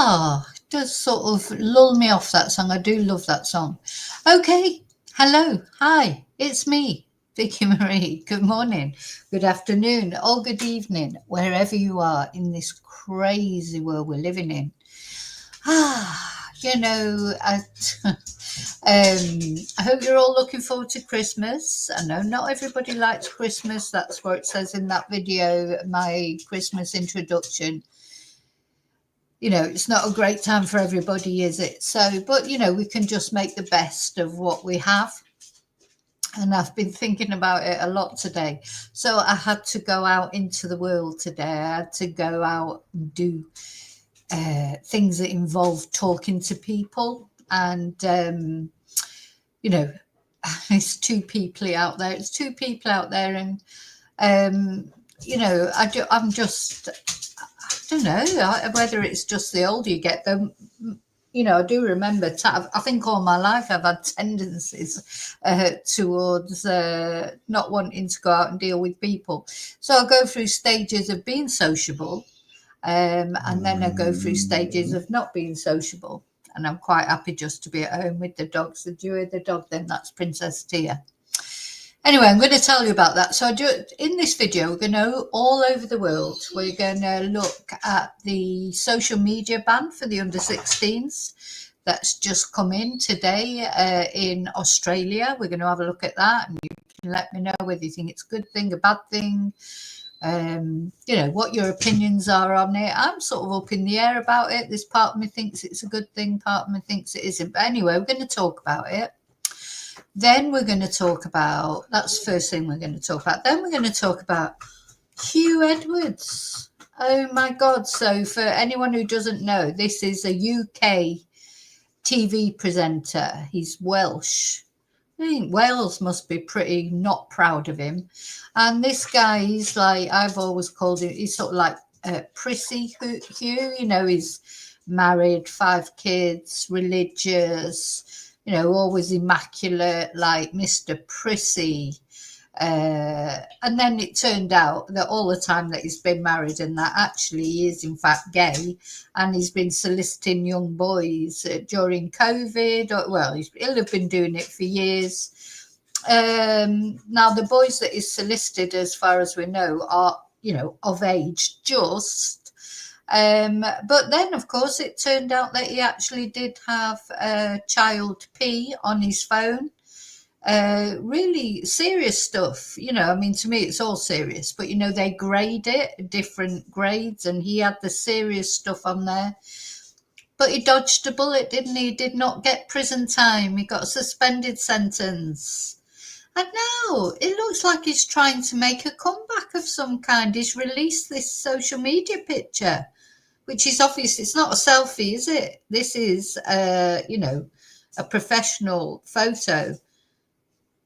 Oh, it does sort of lull me off, that song. I do love that song. Okay, hello, hi, it's me, Vicky Marie. Good morning, good afternoon, or good evening, wherever you are in this crazy world we're living in. I hope you're all looking forward to Christmas. I know not everybody likes Christmas. That's what it says in that video, my Christmas introduction. It's not a great time for everybody, is it? So, but, we can just make the best of what we have. And I've been thinking about it a lot today. So I had to go out into the world today. I had to go out and do things that involve talking to people. And, it's two people out there. It's two people out there. And, I'm just... I don't know whether it's just the older you get, though. I do remember, I think all my life I've had tendencies towards not wanting to go out and deal with people. So I go through stages of being sociable, and then I go through stages of not being sociable. And I'm quite happy just to be at home with the dogs. The joy of the dog, then that's Princess Tia. Anyway, I'm going to tell you about that. So in this video, we're going to go all over the world. We're going to look at the social media ban for the under 16s that's just come in today in Australia. We're going to have a look at that, and you can let me know whether you think it's a good thing, a bad thing, what your opinions are on it. I'm sort of up in the air about it. This part of me thinks it's a good thing, part of me thinks it isn't. But anyway, we're going to talk about it. Then we're going to talk about, that's the first thing we're going to talk about. Then we're going to talk about Hugh Edwards. Oh my God. So for anyone who doesn't know, this is a UK TV presenter. He's Welsh. I think Wales must be pretty not proud of him. And this guy, he's like, I've always called him, he's sort of like Prissy Hugh. He's married, 5 kids, religious, always immaculate, like Mr. Prissy. And then it turned out that all the time that he's been married and that actually he is in fact gay, and he's been soliciting young boys during COVID. Well, he'll have been doing it for years. Now the boys that he's solicited, as far as we know, are, you know, of age just. But then, of course, it turned out that he actually did have child P on his phone. Really serious stuff, you know. I mean, to me, it's all serious, but you know, they grade it different grades, and he had the serious stuff on there. But he dodged a bullet, didn't he? He did not get prison time. He got a suspended sentence. And now it looks like he's trying to make a comeback of some kind. He's released this social media picture, which is obvious. It's not a selfie, is it? This is, you know, a professional photo.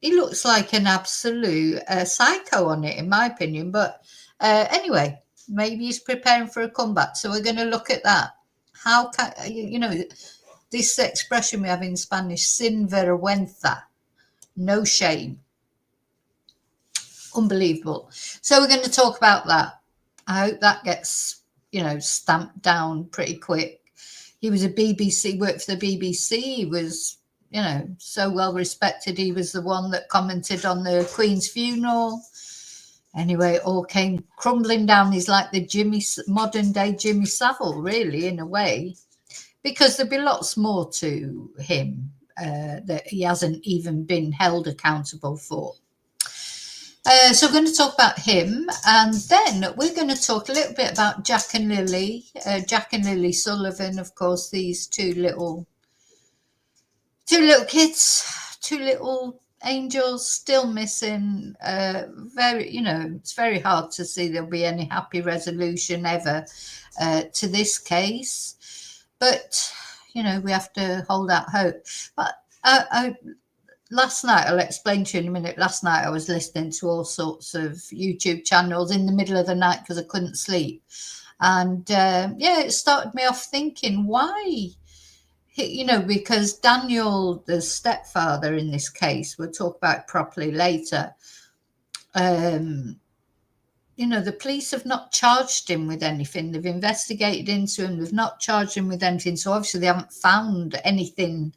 He looks like an absolute psycho on it, in my opinion. But anyway, maybe he's preparing for a comeback. So we're going to look at that. How can, you know, this expression we have in Spanish, sin vergüenza, no shame. Unbelievable. So we're going to talk about that. I hope that gets, you know, stamped down pretty quick. He was a BBC, worked for the BBC. He was, you know, so well respected. He was the one that commented on the Queen's funeral. Anyway, it all came crumbling down. He's like the modern day Jimmy Savile, really, in a way, because there'd be lots more to him that he hasn't even been held accountable for. So we're going to talk about him, and then we're going to talk a little bit about Jack and Lilly. Jack and Lilly Sullivan, of course, these two little kids, two little angels still missing. Very, you know, it's very hard to see there'll be any happy resolution ever to this case. But, you know, we have to hold out hope. But last night, I'll explain to you in a minute. Last night, I was listening to all sorts of YouTube channels in the middle of the night because I couldn't sleep. And yeah, it started me off thinking, why? You know, because Daniel, the stepfather in this case, we'll talk about it properly later. You know, the police have not charged him with anything. They've investigated into him. They've not charged him with anything. So obviously they haven't found anything,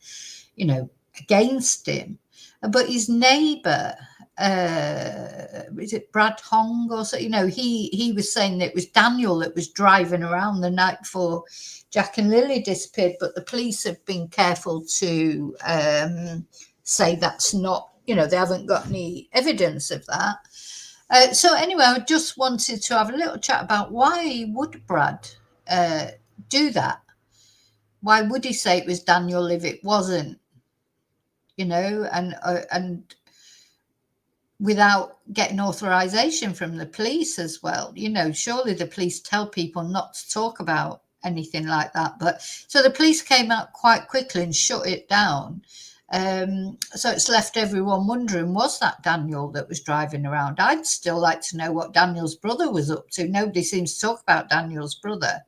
you know, against him. But his neighbour, is it Brad Hong or so? You know, he was saying that it was Daniel that was driving around the night before Jack and Lilly disappeared. But the police have been careful to say that's not, you know, they haven't got any evidence of that. So anyway, I just wanted to have a little chat about why would Brad do that? Why would he say it was Daniel if it wasn't? You know, and without getting authorization from the police as well. You know, surely the police tell people not to talk about anything like that. But so the police came out quite quickly and shut it down. So it's left everyone wondering, was that Daniel that was driving around? I'd still like to know what Daniel's brother was up to. Nobody seems to talk about Daniel's brother.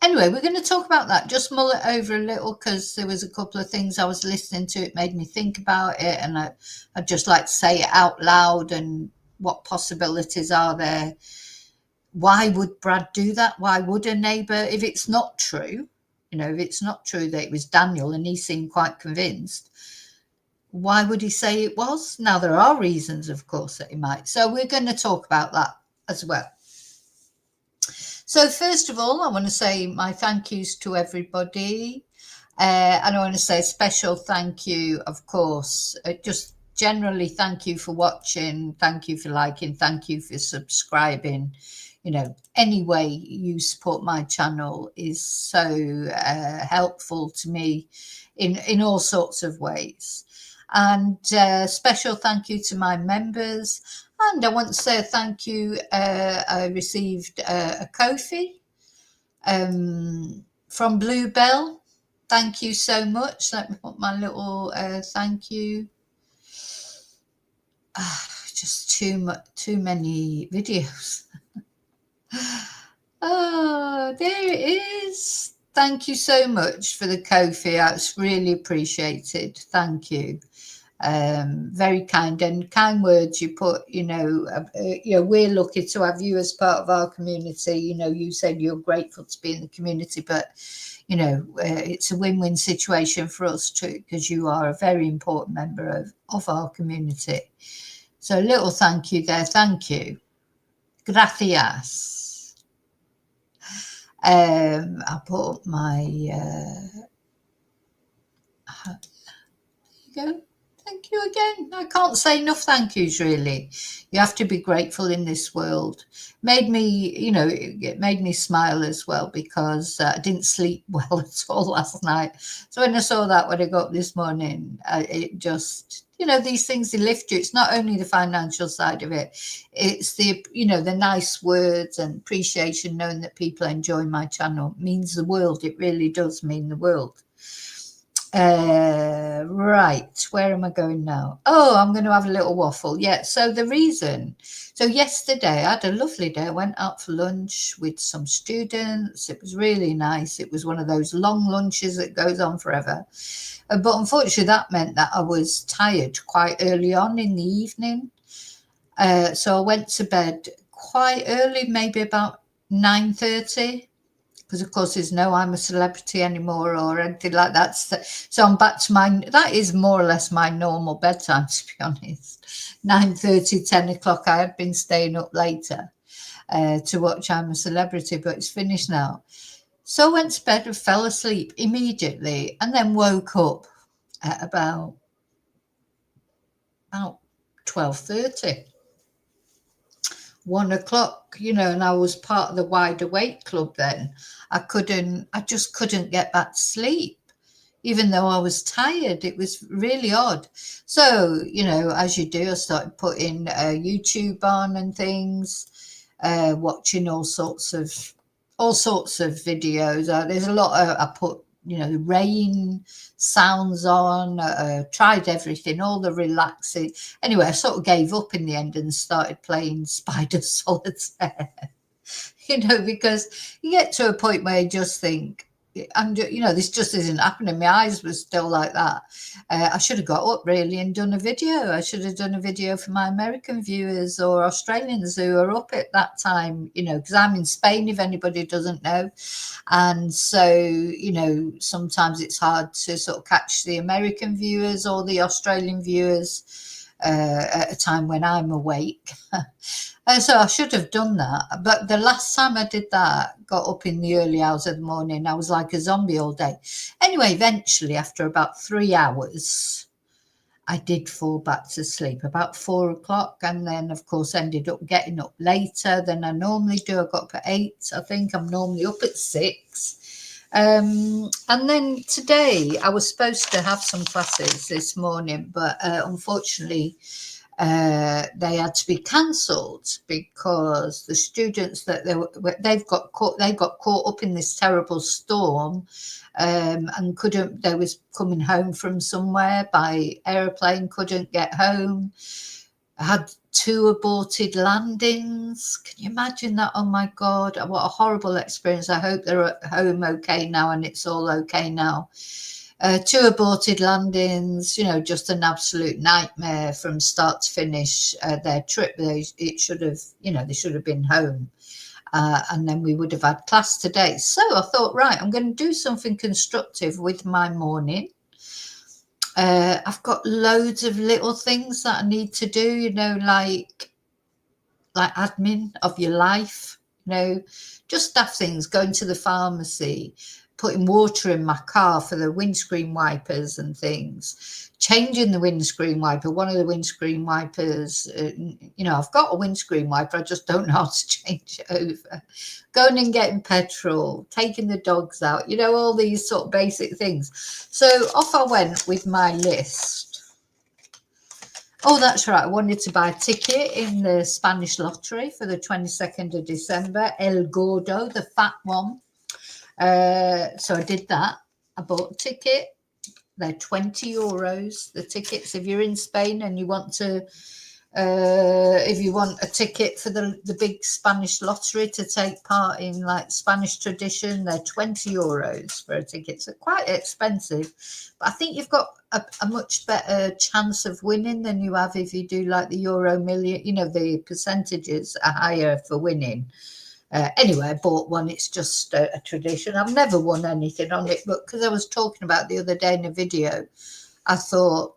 Anyway, we're going to talk about that. Just mull it over a little because there was a couple of things I was listening to. It made me think about it, and I'd just like to say it out loud and what possibilities are there. Why would Brad do that? Why would a neighbour, if it's not true, you know, if it's not true that it was Daniel and he seemed quite convinced, why would he say it was? Now, there are reasons, of course, that he might. So we're going to talk about that as well. So first of all, I want to say my thank yous to everybody. And I want to say a special thank you, of course, just generally thank you for watching. Thank you for liking. Thank you for subscribing. You know, any way you support my channel is so helpful to me in all sorts of ways. And special thank you to my members. And I want to say a thank you. I received a Ko-fi from Bluebell. Thank you so much. Let me put my little thank you. Just too many videos. Oh, there it is. Thank you so much for the Ko-fi. That's really appreciated. Thank you. Very kind, and kind words you put, we're lucky to have you as part of our community. You said you're grateful to be in the community, but it's a win-win situation for us too, because you are a very important member of our community. So a little thank you there. Thank you. Gracias. I put my go. Thank you again. I can't say enough thank yous, really. You have to be grateful in this world. It made me smile as well, because I didn't sleep well at all last night. So when I saw that, when I got up this morning, it just, these things, they lift you. It's not only the financial side of it. It's the nice words and appreciation, knowing that people enjoy my channel means the world. It really does mean the world. Right, where am I going now? Oh, I'm going to have a little waffle. Yeah, so yesterday I had a lovely day. I went out for lunch with some students. It was really nice. It was one of those long lunches that goes on forever. But unfortunately, that meant that I was tired quite early on in the evening. So I went to bed quite early, maybe about 9:30. Because of course there's no I'm a celebrity anymore or anything like that. So I'm back to that is more or less my normal bedtime, to be honest. 9:30, 10 o'clock. I had been staying up later to watch I'm a Celebrity, but it's finished now. So I went to bed and fell asleep immediately, and then woke up at about 12:30. 1 o'clock, and I was part of the Wide Awake Club then. I just couldn't get back to sleep, even though I was tired. It was really odd. So, as you do, I started putting YouTube on and things, watching all sorts of videos. There's a lot I put, the rain sounds on, tried everything, all the relaxing. Anyway, I sort of gave up in the end and started playing Spider Solitaire, because you get to a point where you just think, and this just isn't happening. My eyes were still like that. I should have got up really and done a video. I should have done a video for my American viewers or Australians who are up at that time, because I'm in Spain, if anybody doesn't know. And so, sometimes it's hard to sort of catch the American viewers or the Australian viewers at a time when I'm awake. So I should have done that. But the last time I did that, got up in the early hours of the morning, I was like a zombie all day. Anyway, eventually, after about 3 hours, I did fall back to sleep about 4 o'clock, and then, of course, ended up getting up later than I normally do. I got up at 8. I think I'm normally up at 6. And then today, I was supposed to have some classes this morning, but unfortunately, they had to be cancelled because the students that they got caught up in this terrible storm, and they was coming home from somewhere by aeroplane, couldn't get home. I had 2 aborted landings. Can you imagine that? Oh my God, what a horrible experience. I hope they're at home okay now and it's all okay now. 2 aborted landings, just an absolute nightmare from start to finish. Their trip, they should have been home. And then we would have had class today. So I thought, right, I'm going to do something constructive with my morning. I've got loads of little things that I need to do, like admin of your life, just stuff things, going to the pharmacy, putting water in my car for the windscreen wipers and things, changing the windscreen wiper. One of the windscreen wipers, I've got a windscreen wiper, I just don't know how to change it over. Going and getting petrol, taking the dogs out, all these sort of basic things. So off I went with my list. Oh, that's right. I wanted to buy a ticket in the Spanish lottery for the 22nd of December, El Gordo, the fat one. So I did that. I bought a ticket. They're €20, the tickets. If you're in Spain and you want to If you want a ticket for the big Spanish lottery to take part in like Spanish tradition, they're €20 for a ticket. So quite expensive, but I think you've got a much better chance of winning than you have if you do like the Euro Million. You know, the percentages are higher for winning. Anyway, I bought one. It's just a tradition. I've never won anything on it, but because I was talking about the other day in a video, I thought,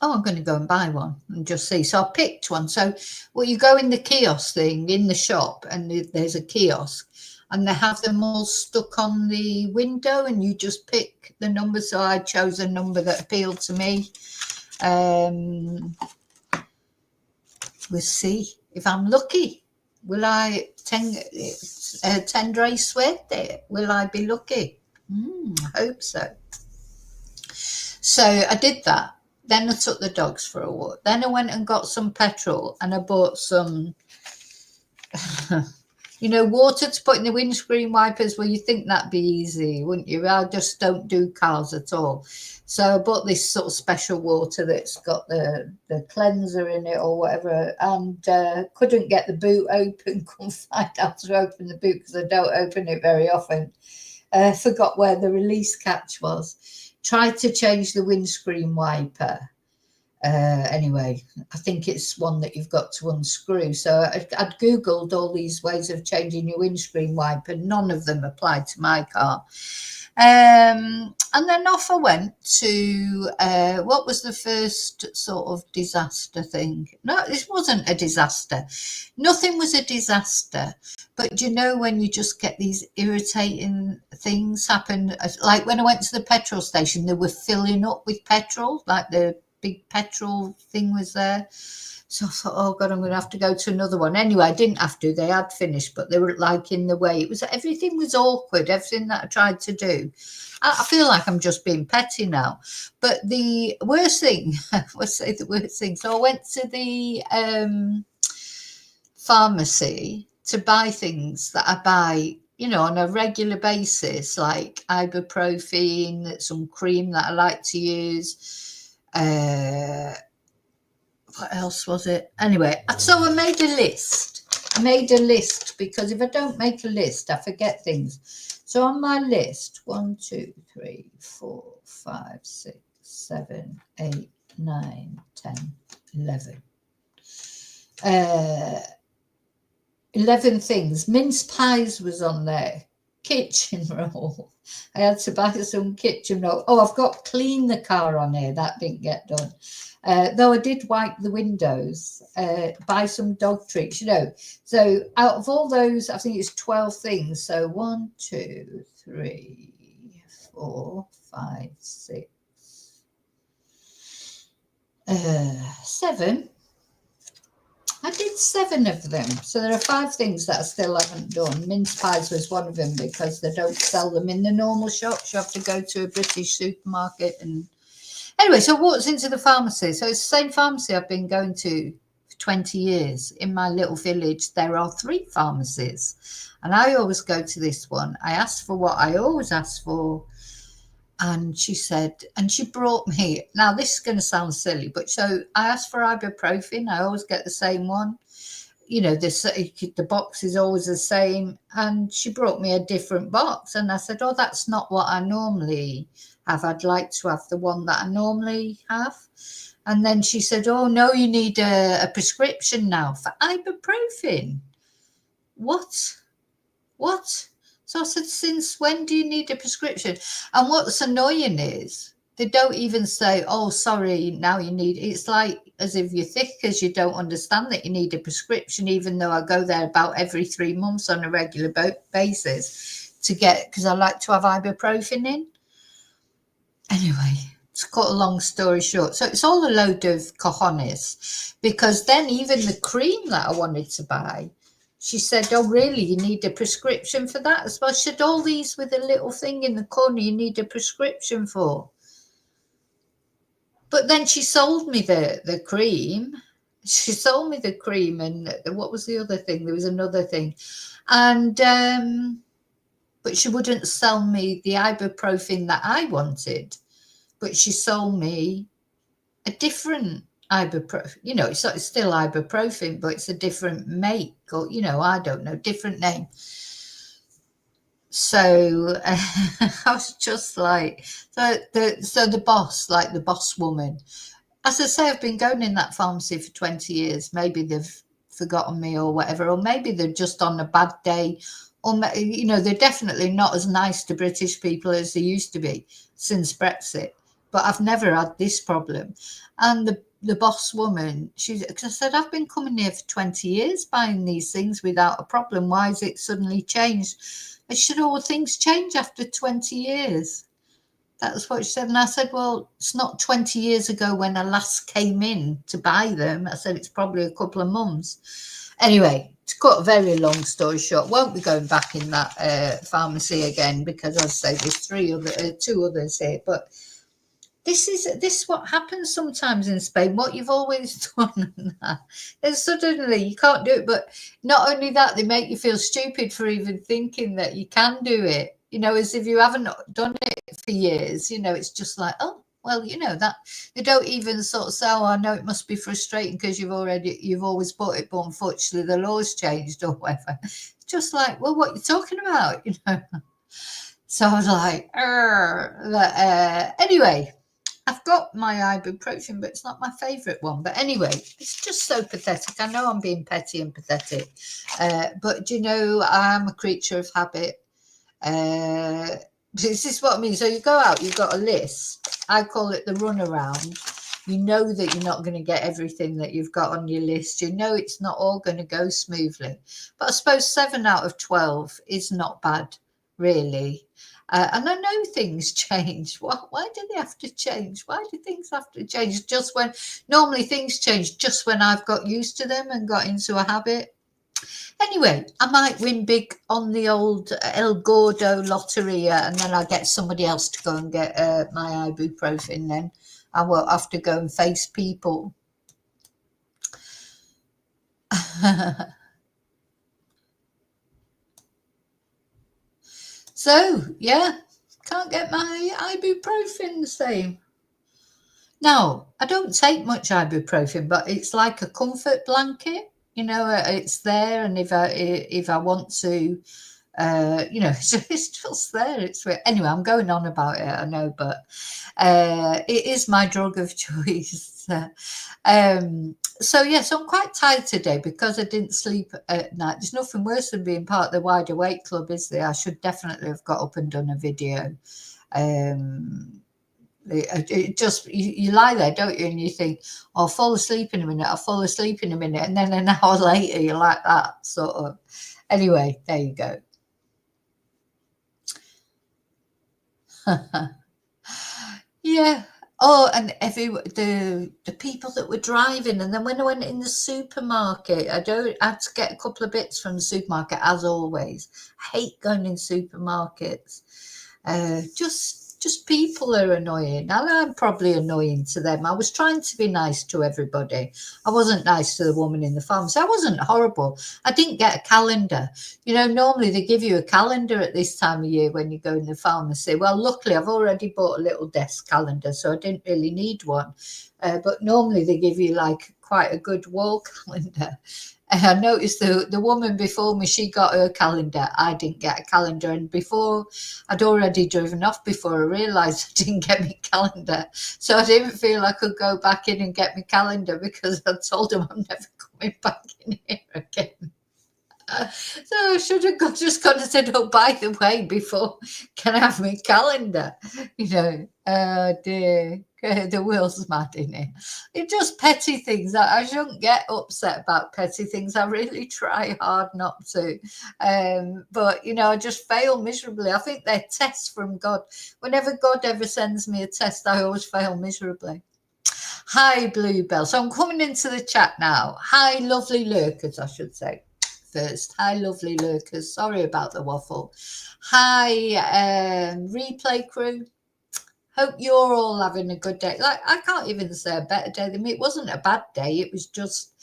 oh, I'm going to go and buy one and just see. So I picked one. So, well, you go in the kiosk thing in the shop, and there's a kiosk, and they have them all stuck on the window, and you just pick the number. So I chose a number that appealed to me. We'll see if I'm lucky. Will I tendré suerte? Will I be lucky? I hope so. So I did that. Then I took the dogs for a walk. Then I went and got some petrol, and I bought some, water to put in the windscreen wipers. Well, you think that'd be easy, wouldn't you? I just don't do cars at all. So I bought this sort of special water that's got the cleanser in it or whatever, and couldn't get the boot open. Couldn't find out to open the boot because I don't open it very often. Forgot where the release catch was. Tried to change the windscreen wiper. Anyway, I think it's one that you've got to unscrew. So I'd Googled all these ways of changing your windscreen wiper. None of them applied to my car. And then off I went to, what was the first sort of disaster thing? No, this wasn't a disaster. Nothing was a disaster. But when you just get these irritating things happen, like when I went to the petrol station, they were filling up with petrol, like the big petrol thing was there. So I thought, oh God, I'm going to have to go to another one. Anyway, I didn't have to. They had finished, but they were like in the way. Everything was awkward, everything that I tried to do. I feel like I'm just being petty now. But the worst thing, let's say the worst thing. So I went to the pharmacy to buy things that I buy, on a regular basis, like ibuprofen, some cream that I like to use. What else was it? Anyway, so I made a list. Because if I don't make a list, I forget things. So on my list, 1, 2, 3, 4, 5, 6, 7, 8, 9, 10, 11. 11 things. Mince pies was on there. Kitchen roll. I had to buy some kitchen roll. Oh, I've got clean the car on here. That didn't get done. Though I did wipe the windows, buy some dog treats, So out of all those, I think it's 12 things. So 1, 2, 3, 4, 5, 6, 7. I did 7 of them. So there are 5 things that I still haven't done. Mince pies was one of them because they don't sell them in the normal shops. You have to go to a British supermarket. And anyway, so I walked into the pharmacy. So it's the same pharmacy I've been going to for 20 years. In my little village, there are 3 pharmacies. And I always go to this one. I asked for what I always ask for. And she said, and she brought me, now this is going to sound silly, but so I asked for ibuprofen. I always get the same one. The box is always the same. And she brought me a different box. And I said, oh, that's not what I normally have. I'd like to have the one that I normally have. And then she said, oh, no, you need a prescription now for ibuprofen. What? So I said, since when do you need a prescription? And what's annoying is they don't even say, oh, sorry, now you need, it's like as if you're thick as you don't understand that you need a prescription, even though I go there about every 3 months on a regular basis because I like to have ibuprofen in. Anyway, to cut a long story short, so it's all a load of cojones, because then even the cream that I wanted to buy, she said, oh, really, you need a prescription for that as well? She said, all these with a little thing in the corner you need a prescription for. But then she sold me the cream. She sold me the cream, and what was the other thing? There was another thing. And but she wouldn't sell me the ibuprofen that I wanted. But she sold me a different ibuprofen. You know, it's still ibuprofen, but it's a different make, or you know, I don't know, different name. So I was just like, so the boss, like the boss woman. As I say, I've been going in that pharmacy for 20 years. Maybe they've forgotten me or whatever, or maybe they're just on a bad day, or you know, they're definitely not as nice to British people as they used to be since Brexit. But I've never had this problem. And the boss woman, because I said, I've been coming here for 20 years buying these things without a problem. Why has it suddenly changed? I said, oh, well, things change after 20 years. That's what she said. And I said, well, it's not 20 years ago when I last came in to buy them. I said, it's probably a couple of months. Anyway, to cut a very long story short, won't be going back in that pharmacy again because, as I say, there's two others here. But this is what happens sometimes in Spain. What you've always done, and suddenly you can't do it. But not only that, they make you feel stupid for even thinking that you can do it. You know, as if you haven't done it for years. You know, it's just like, oh, well, you know that they don't even sort of say, oh, I know it must be frustrating because you've always bought it, but unfortunately the law's changed or whatever. It's just like, well, what are you talking about? You know. So I was like, anyway. I've got my ibuprofen, but it's not my favourite one. But anyway, it's just so pathetic. I know I'm being petty and pathetic, but do you know, I'm a creature of habit. This is what I mean. So you go out, you've got a list. I call it the runaround. You know that you're not going to get everything that you've got on your list. You know it's not all going to go smoothly. But I suppose 7 out of 12 is not bad, really. And I know things change. Why do they have to change? Why do things have to change? Just when normally things change just when I've got used to them and got into a habit. Anyway, I might win big on the old El Gordo lottery, and then I'll get somebody else to go and get my ibuprofen. Then I won't have to go and face people. So, yeah, can't get my ibuprofen the same. Now, I don't take much ibuprofen, but it's like a comfort blanket. You know, it's there, and if I want to, you know, it's just there. It's weird. Anyway, I'm going on about it, I know, but it is my drug of choice. So yes, I'm quite tired today because I didn't sleep at night. There's nothing worse than being part of the Wide Awake Club, is there? I should definitely have got up and done a video. It just you lie there, don't you, and you think, oh, I'll fall asleep in a minute, I'll fall asleep in a minute, and then an hour later you're like that sort of. Anyway, there you go. Yeah. Oh, and the people that were driving, and then when I went in the supermarket, I had to get a couple of bits from the supermarket as always. I hate going in supermarkets. Just people are annoying, and I'm probably annoying to them. I was trying to be nice to everybody. I wasn't nice to the woman in the pharmacy. I wasn't horrible. I didn't get a calendar. You know, normally they give you a calendar at this time of year when you go in the pharmacy. Well, luckily I've already bought a little desk calendar, so I didn't really need one. But normally they give you like quite a good wall calendar. I noticed the woman before me, she got her calendar. I didn't get a calendar. And before, I'd already driven off before I realised I didn't get my calendar. So I didn't feel I could go back in and get my calendar because I told them I'm never coming back in here again. So I should have just gone and said, oh, by the way, before, can I have my calendar? You know, oh dear, the world's mad in it. It's just petty things. I shouldn't get upset about petty things. I really try hard not to. But, you know, I just fail miserably. I think they're tests from God. Whenever God ever sends me a test, I always fail miserably. Hi, Bluebell. So I'm coming into the chat now. Hi, lovely lurkers, I should say. First. Hi, lovely lurkers. Sorry about the waffle. Hi, replay crew. Hope you're all having a good day. Like, I can't even say a better day than me. It wasn't a bad day. It was just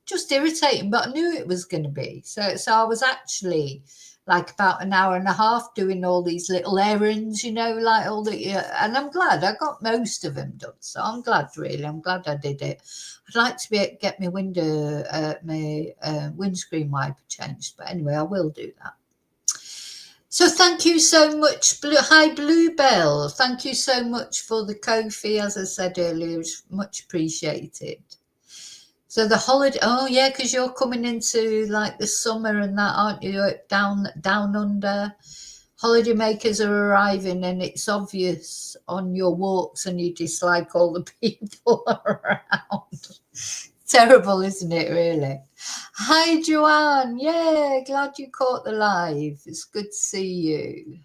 just irritating, but I knew it was going to be. So I was actually like about an hour and a half doing all these little errands, you know, like all the, and I'm glad I got most of them done. So I'm glad, really. I'm glad I did it. I'd like to get my windscreen wiper changed, but anyway, I will do that. So thank you so much. Hi, Bluebell. Thank you so much for the Ko-fi, as I said earlier. It's much appreciated. So the holiday, oh yeah, because you're coming into like the summer and that, aren't you? Down under. Holiday makers are arriving, and it's obvious on your walks, and you dislike all the people around. Terrible, isn't it, really? Hi, Joanne. Yeah, glad you caught the live. It's good to see you.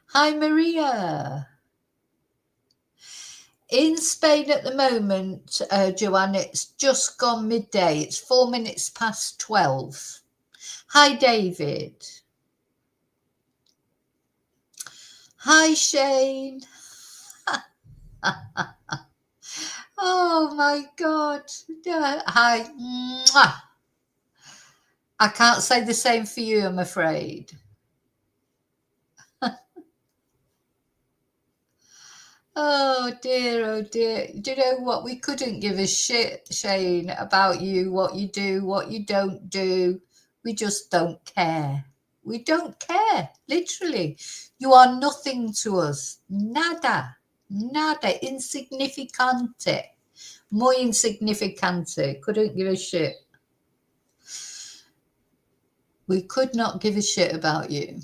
Hi, Maria. In Spain at the moment, Joanne, it's just gone midday. It's 4 minutes past 12. Hi, David. Hi, Shane. Oh, my God. Hi. Mwah. I can't say the same for you, I'm afraid. Oh dear, do you know what? We couldn't give a shit, Shane, about you, what you do, what you don't do. We just don't care. We don't care, literally. You are nothing to us. Nada, insignificante. Muy insignificante. Couldn't give a shit. We could not give a shit about you.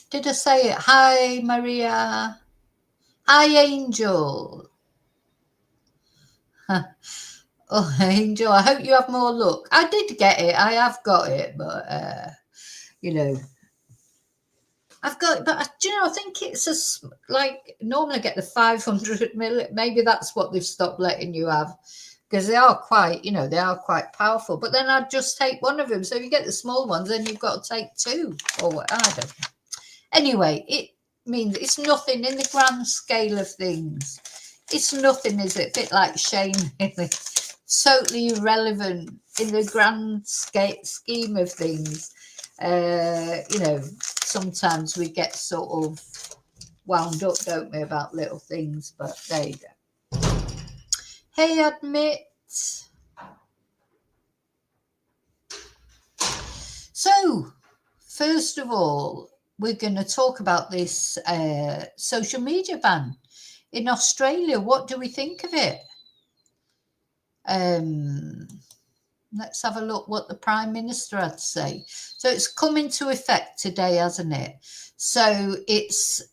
Did I say it? Hi, Maria. Hi, Angel. Oh, Angel, I hope you have more luck. I did get it. I have got it, but, you know, I've got, but, you know, I think it's like, normally I get the 500 mil. Maybe that's what they've stopped letting you have, because they are quite, you know, they are quite powerful. But then I'd just take one of them. So if you get the small ones, then you've got to take two, or what, I don't know. Anyway, it means it's nothing in the grand scale of things. It's nothing, is it? A bit like Shane, really. Totally irrelevant in the grand scheme of things. You know, sometimes we get sort of wound up, don't we, about little things, but there you go. Hey, Admit. So, first of all, we're going to talk about this social media ban in Australia. What do we think of it? Let's have a look what the Prime Minister had to say. So it's come into effect today, hasn't it? So it's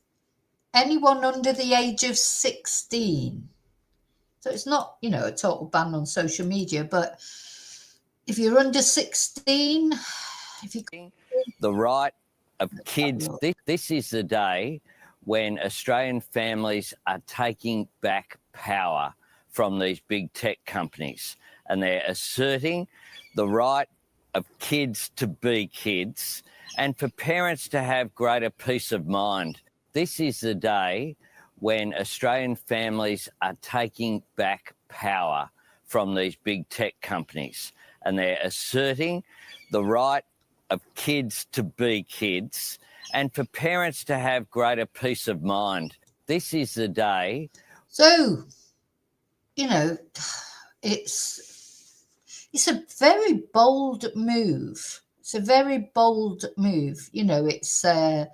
anyone under the age of 16. So it's not, you know, a total ban on social media, but if you're under 16, if you... The right of kids, this is the day when Australian families are taking back power from these big tech companies, and they're asserting the right of kids to be kids and for parents to have greater peace of mind. This is the day when Australian families are taking back power from these big tech companies, and they're asserting the right of kids to be kids and for parents to have greater peace of mind. This is the day. So, you know, it's a very bold move. It's a very bold move. You know, it's a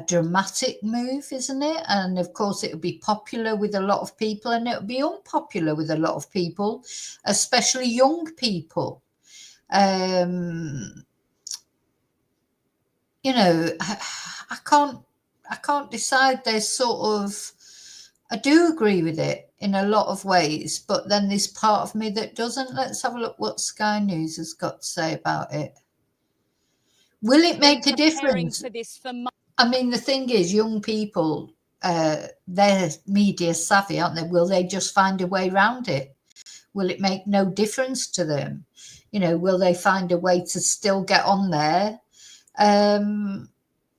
dramatic move, isn't it? And of course, it'll be popular with a lot of people, and it'll be unpopular with a lot of people, especially young people. You know, I can't decide. There's sort of, I do agree with it in a lot of ways, but then there's part of me that doesn't. Let's have a look what Sky News has got to say about it. Will it make a difference? I mean, the thing is, young people, they're media savvy, aren't they? Will they just find a way around it? Will it make no difference to them? You know, will they find a way to still get on there,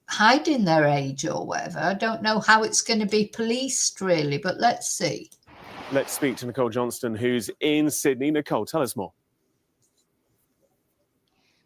hiding their age or whatever? I don't know how it's going to be policed, really, but let's see. Let's speak to Nicole Johnston, who's in Sydney. Nicole, tell us more.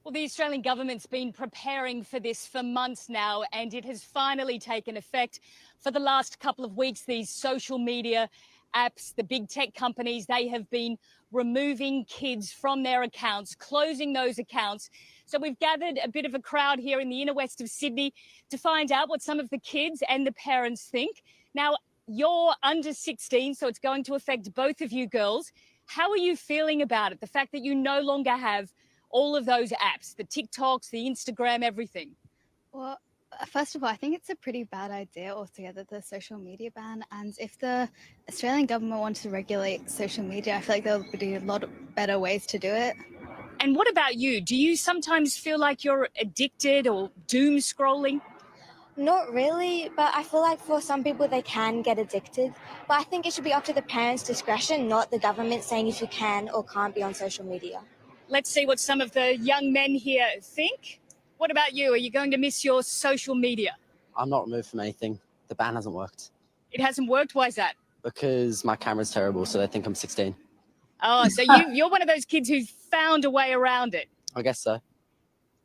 Well, the Australian government's been preparing for this for months now, and it has finally taken effect. For the last couple of weeks, these social media apps, the big tech companies, they have been removing kids from their accounts, closing those accounts. So we've gathered a bit of a crowd here in the inner west of Sydney to find out what some of the kids and the parents think. Now, you're under 16, so it's going to affect both of you girls. How are you feeling about it? The fact that you no longer have all of those apps, the TikToks, the Instagram, everything. Well, first of all, I think it's a pretty bad idea altogether, the social media ban. And if the Australian government wanted to regulate social media, I feel like there would be a lot of better ways to do it. And what about you? Do you sometimes feel like you're addicted or doom scrolling? Not really, but I feel like for some people they can get addicted. But I think it should be up to the parents' discretion, not the government saying if you can or can't be on social media. Let's see what some of the young men here think. What about you? Are you going to miss your social media? I'm not removed from anything. The ban hasn't worked. It hasn't worked? Why is that? Because my camera's terrible, so they think I'm 16. Oh, so you're one of those kids who's found a way around it. I guess so.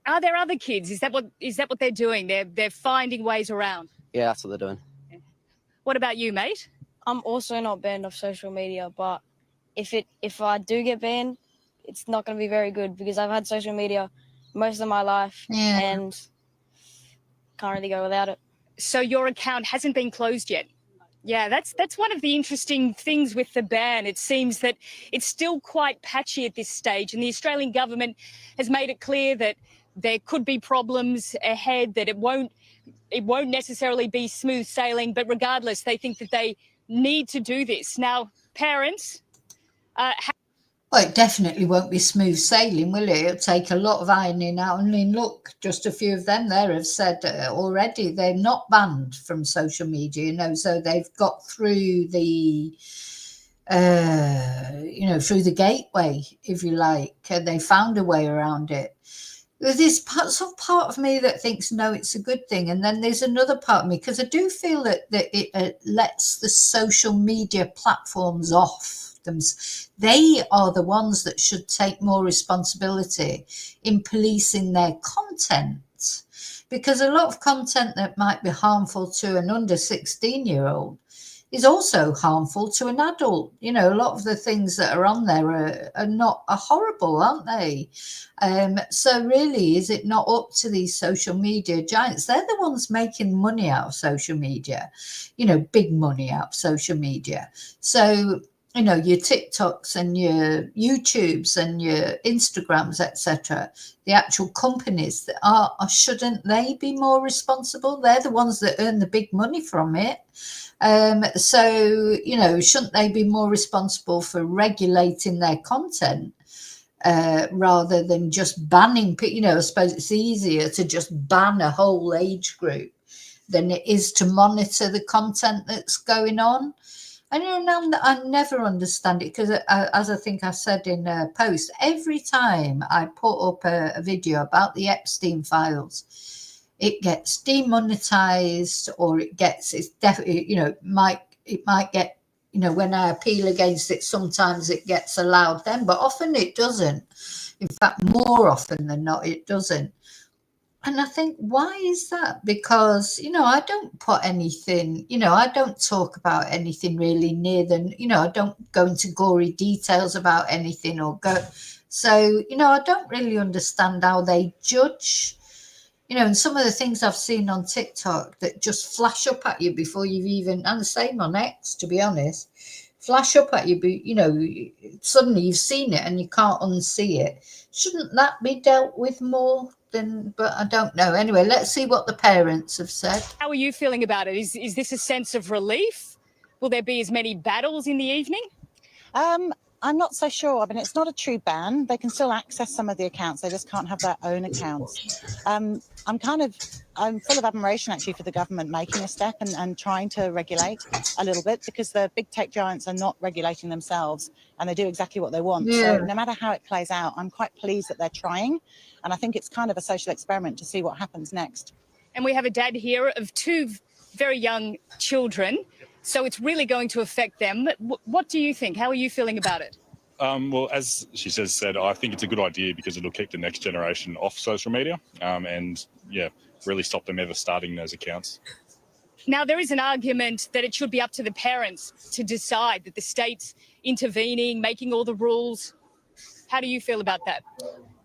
Are there other kids? Is that what they're doing? They're finding ways around. Yeah, that's what they're doing. What about you, mate? I'm also not banned off social media, but if I do get banned, it's not going to be very good because I've had social media most of my life and can't really go without it. So your account hasn't been closed yet? Yeah, that's one of the interesting things with the ban. It seems that it's still quite patchy at this stage, and the Australian government has made it clear that there could be problems ahead, that it won't necessarily be smooth sailing, but regardless, they think that they need to do this. Now, parents... Well, it definitely won't be smooth sailing, will it? It'll take a lot of ironing out. I mean, look, just a few of them there have said already they're not banned from social media, so they've got through the, through the gateway, if you like, and they found a way around it. There's part of me that thinks, no, it's a good thing. And then there's another part of me, because I do feel that it lets the social media platforms off. They are the ones that should take more responsibility in policing their content, because a lot of content that might be harmful to an under 16-year-old is also harmful to an adult. A lot of the things that are on there are horrible, aren't they? So really, is it not up to these social media giants? They're the ones making money out of social media, big money out of social media. So your TikToks and your YouTubes and your Instagrams, etc. The actual companies that shouldn't they be more responsible? They're the ones that earn the big money from it. So shouldn't they be more responsible for regulating their content rather than just banning? I suppose it's easier to just ban a whole age group than it is to monitor the content that's going on. And I never understand it, because as I think I said in a post, every time I put up a video about the Epstein files, it gets demonetized, or it's definitely, it might get, when I appeal against it, sometimes it gets allowed then, but often it doesn't. In fact, more often than not, it doesn't. And I think, why is that? Because, I don't put anything, I don't talk about anything really near than, I don't go into gory details about anything or go. So, I don't really understand how they judge, and some of the things I've seen on TikTok that just flash up at you before you've even, and the same on X, to be honest, flash up at you, suddenly you've seen it and you can't unsee it. Shouldn't that be dealt with more? But I don't know. Anyway, let's see what the parents have said. How are you feeling about it? Is this a sense of relief? Will there be as many battles in the evening? I'm not so sure. I mean, it's not a true ban. They can still access some of the accounts. They just can't have their own accounts. I'm full of admiration, actually, for the government making a step and trying to regulate a little bit, because the big tech giants are not regulating themselves, and they do exactly what they want. Yeah. So no matter how it plays out, I'm quite pleased that they're trying. And I think it's kind of a social experiment to see what happens next. And we have a dad here of two very young children, so it's really going to affect them. What do you think? How are you feeling about it? Well, as she just said, I think it's a good idea because it'll keep the next generation off social media and, yeah, really stop them ever starting those accounts. Now, there is an argument that it should be up to the parents to decide, that the state's intervening, making all the rules. How do you feel about that?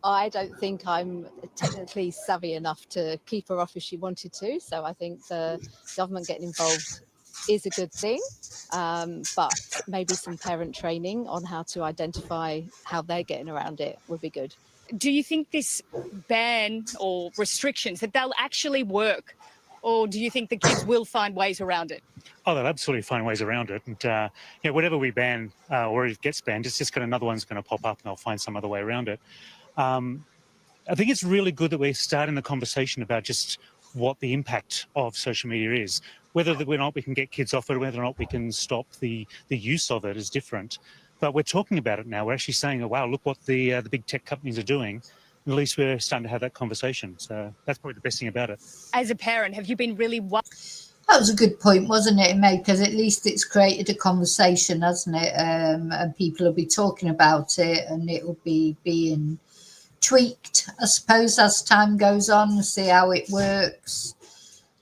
I don't think I'm technically savvy enough to keep her off if she wanted to. So I think the government getting involved is a good thing. But maybe some parent training on how to identify how they're getting around it would be good. Do you think this ban or restrictions, that they'll actually work? Or do you think the kids will find ways around it? Oh, they'll absolutely find ways around it. And, whatever we ban or it gets banned, it's just got another one's going to pop up and they'll find some other way around it. I think it's really good that we're starting the conversation about just what the impact of social media is. Whether or not we can get kids off it, whether or not we can stop the use of it is different. But we're talking about it now. We're actually saying, oh, wow, look what the big tech companies are doing. At least we're starting to have that conversation. So that's probably the best thing about it. As a parent, have you been really... That was a good point, wasn't it, Meg? Because at least it's created a conversation, hasn't it? And people will be talking about it and it will be being tweaked, I suppose, as time goes on, see how it works.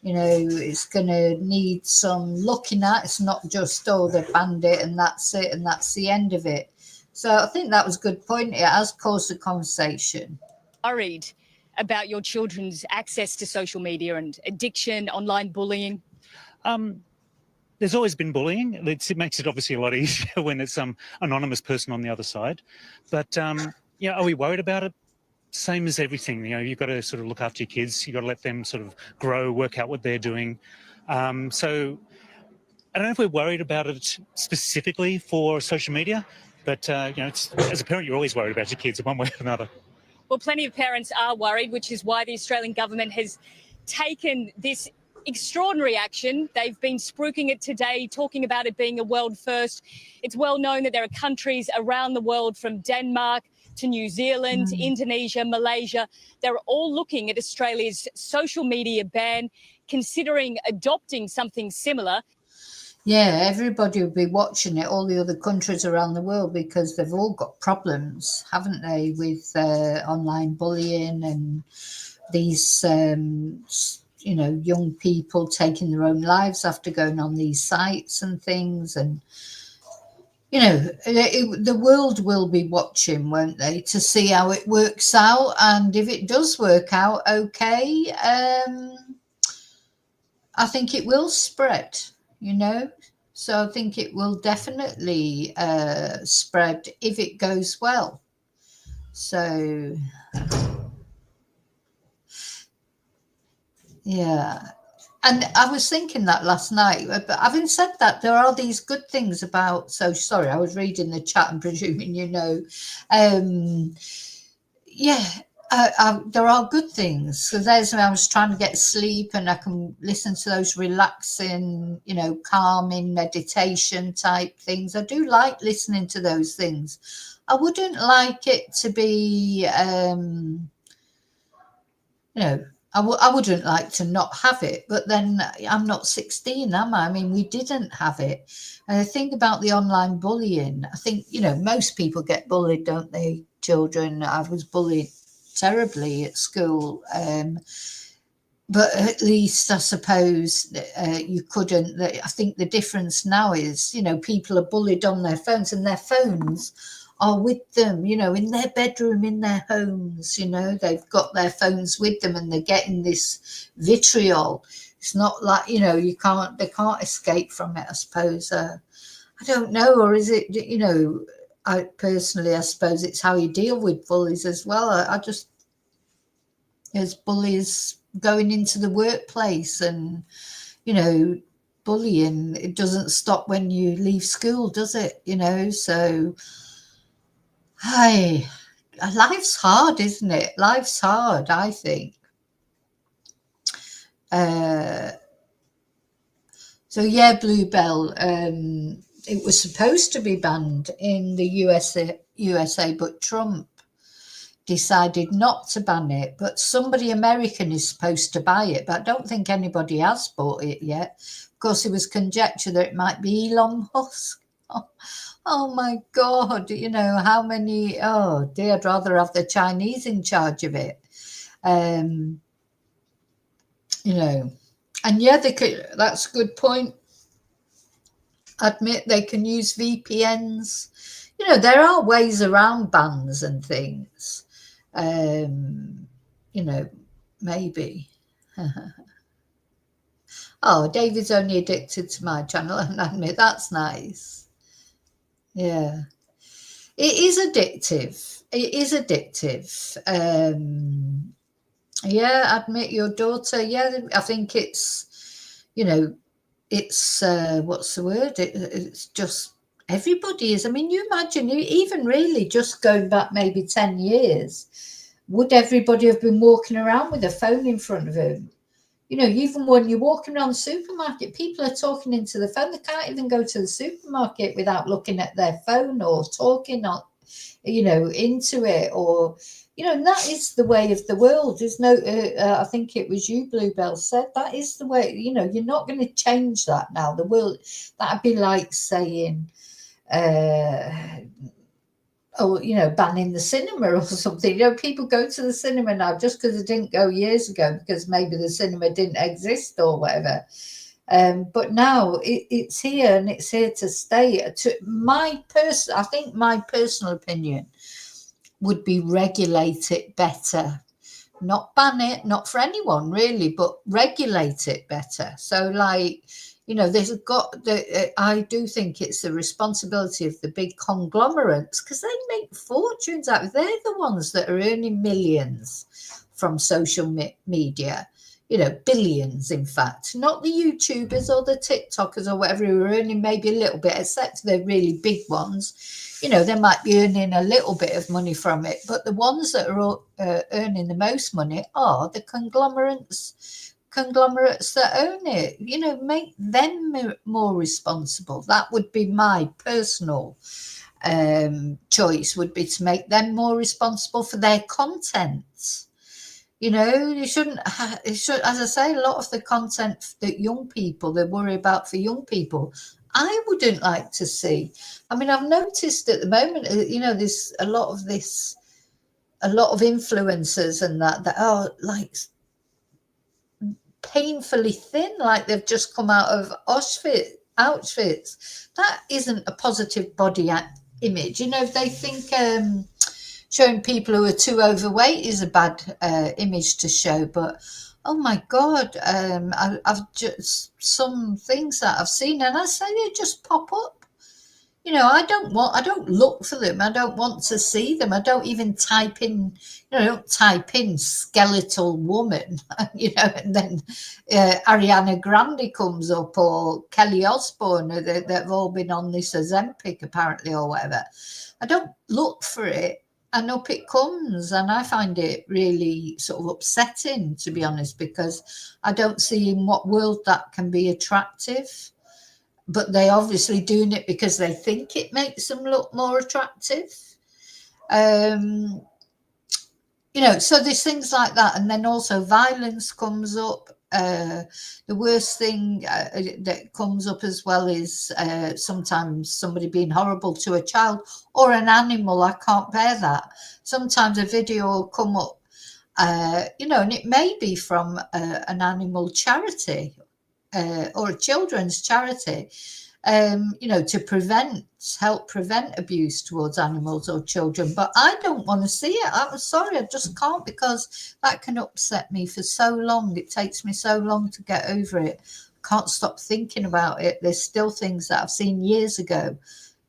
It's going to need some looking at. It's not just, oh, they banned it and that's it and that's the end of it. So I think that was a good point. It has caused a conversation. Worried about your children's access to social media and addiction, online bullying? There's always been bullying. It makes it obviously a lot easier when it's some anonymous person on the other side. But, are we worried about it? Same as everything, you've got to sort of look after your kids. You've got to let them sort of grow, work out what they're doing. So I don't know if we're worried about it specifically for social media, but, as a parent, you're always worried about your kids in one way or another. Well, plenty of parents are worried, which is why the Australian government has taken this extraordinary action. They've been spruiking it today, talking about it being a world first. It's well known that there are countries around the world, from Denmark to New Zealand, Indonesia, Malaysia. They're all looking at Australia's social media ban, considering adopting something similar. Yeah, everybody will be watching it, all the other countries around the world, because they've all got problems, haven't they, with online bullying and these, young people taking their own lives after going on these sites and things. And, the world will be watching, won't they, to see how it works out. And if it does work out okay, I think it will spread. So I think it will definitely spread if it goes well. So, yeah. And I was thinking that last night, but having said that, there are these good things about, sorry, I was reading the chat and presuming there are good things. So I was trying to get sleep and I can listen to those relaxing, calming meditation type things. I do like listening to those things. I wouldn't like it to be, I wouldn't like to not have it, but then I'm not 16, am I? I mean, we didn't have it. And the thing about the online bullying, I think, most people get bullied, don't they, children? I was bullied terribly at school, but at least I suppose you couldn't. I think the difference now is, people are bullied on their phones, and their phones are with them, in their bedroom, in their homes. They've got their phones with them and they're getting this vitriol. It's not like, they can't escape from it, I suppose. I don't know, or is it, I personally, I suppose it's how you deal with bullies as well. I just, there's bullies going into the workplace and, bullying, it doesn't stop when you leave school, does it? So, life's hard, isn't it? Life's hard, I think. So yeah, Bluebell, it was supposed to be banned in the USA, but Trump decided not to ban it. But somebody American is supposed to buy it, but I don't think anybody has bought it yet. Of course, it was conjecture that it might be Elon Musk. Oh my God, you know, how many, oh dear, I'd rather have the Chinese in charge of it. You know, and yeah, they could, that's a good point. Admit they can use VPNs. You know, there are ways around bans and things. You know, maybe. Oh, David's only addicted to my channel, and I admit that's nice. Yeah. It is addictive. It is addictive. Yeah, admit your daughter. Yeah, I think it's, you know, it's, what's the word? It's just, everybody is. I mean, you imagine, even really just going back maybe 10 years, would everybody have been walking around with a phone in front of them? You know, even when you're walking around the supermarket, people are talking into the phone. They can't even go to the supermarket without looking at their phone or talking, you know, into it, or, you know, and that is the way of the world. There's no, I think it was you, Bluebell, said that is the way, you know, you're not going to change that now. The world, that'd be like saying, oh, you know, banning the cinema or something. You know, people go to the cinema now just because they didn't go years ago because maybe the cinema didn't exist or whatever. But now it's here, and it's here to stay. I think my personal opinion would be regulate it better. Not ban it, not for anyone really, but regulate it better. So, like, you know, I do think it's the responsibility of the big conglomerates, because they make fortunes out of it. They're the ones that are earning millions from social media, you know, billions, in fact, not the YouTubers or the TikTokers or whatever who are earning maybe a little bit, except the really big ones. You know, they might be earning a little bit of money from it, but the ones that are earning the most money are the conglomerates that own it. You know, make them more responsible. That would be my personal choice, would be to make them more responsible for their content. You know, you shouldn't, as I say, a lot of the content that young people, they worry about for young people, I wouldn't like to see. I mean, I've noticed at the moment, you know, there's a lot of influencers and that are like painfully thin, like they've just come out of Auschwitz. That isn't a positive body image. You know, if they think showing people who are too overweight is a bad image to show, but oh my God, I've just, some things that I've seen, and I say they just pop up. You know, I don't look for them. I don't want to see them. I don't even type in, you know, I don't type in skeletal woman, you know, and then Ariana Grande comes up, or Kelly Osbourne. They've all been on this Ozempic apparently or whatever. I don't look for it, and up it comes, and I find it really sort of upsetting, to be honest, because I don't see in what world that can be attractive. But they obviously doing it because they think it makes them look more attractive. You know, so there's things like that. And then also violence comes up. The worst thing that comes up as well is sometimes somebody being horrible to a child or an animal. I can't bear that. Sometimes a video will come up, you know, and it may be from an animal charity or a children's charity, you know, to help prevent abuse towards animals or children. But I don't want to see it. I'm sorry, I just can't, because that can upset me for so long. It takes me so long to get over it. I can't stop thinking about it. There's still things that I've seen years ago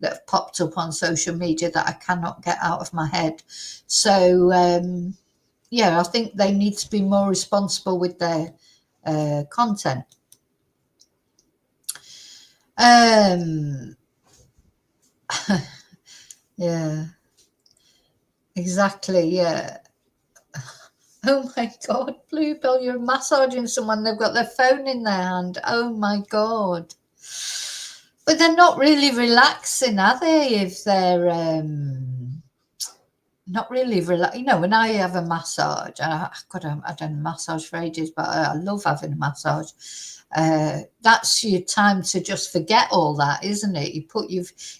that have popped up on social media that I cannot get out of my head. So, yeah, I think they need to be more responsible with their content. Yeah, exactly. Yeah. Oh my God, Bluebell, you're massaging someone. They've got their phone in their hand. Oh my God. But they're not really relaxing, are they? If they're, not really you know, when I have a massage, and I've done a massage for ages, but I love having a massage. That's your time to just forget all that, isn't it? You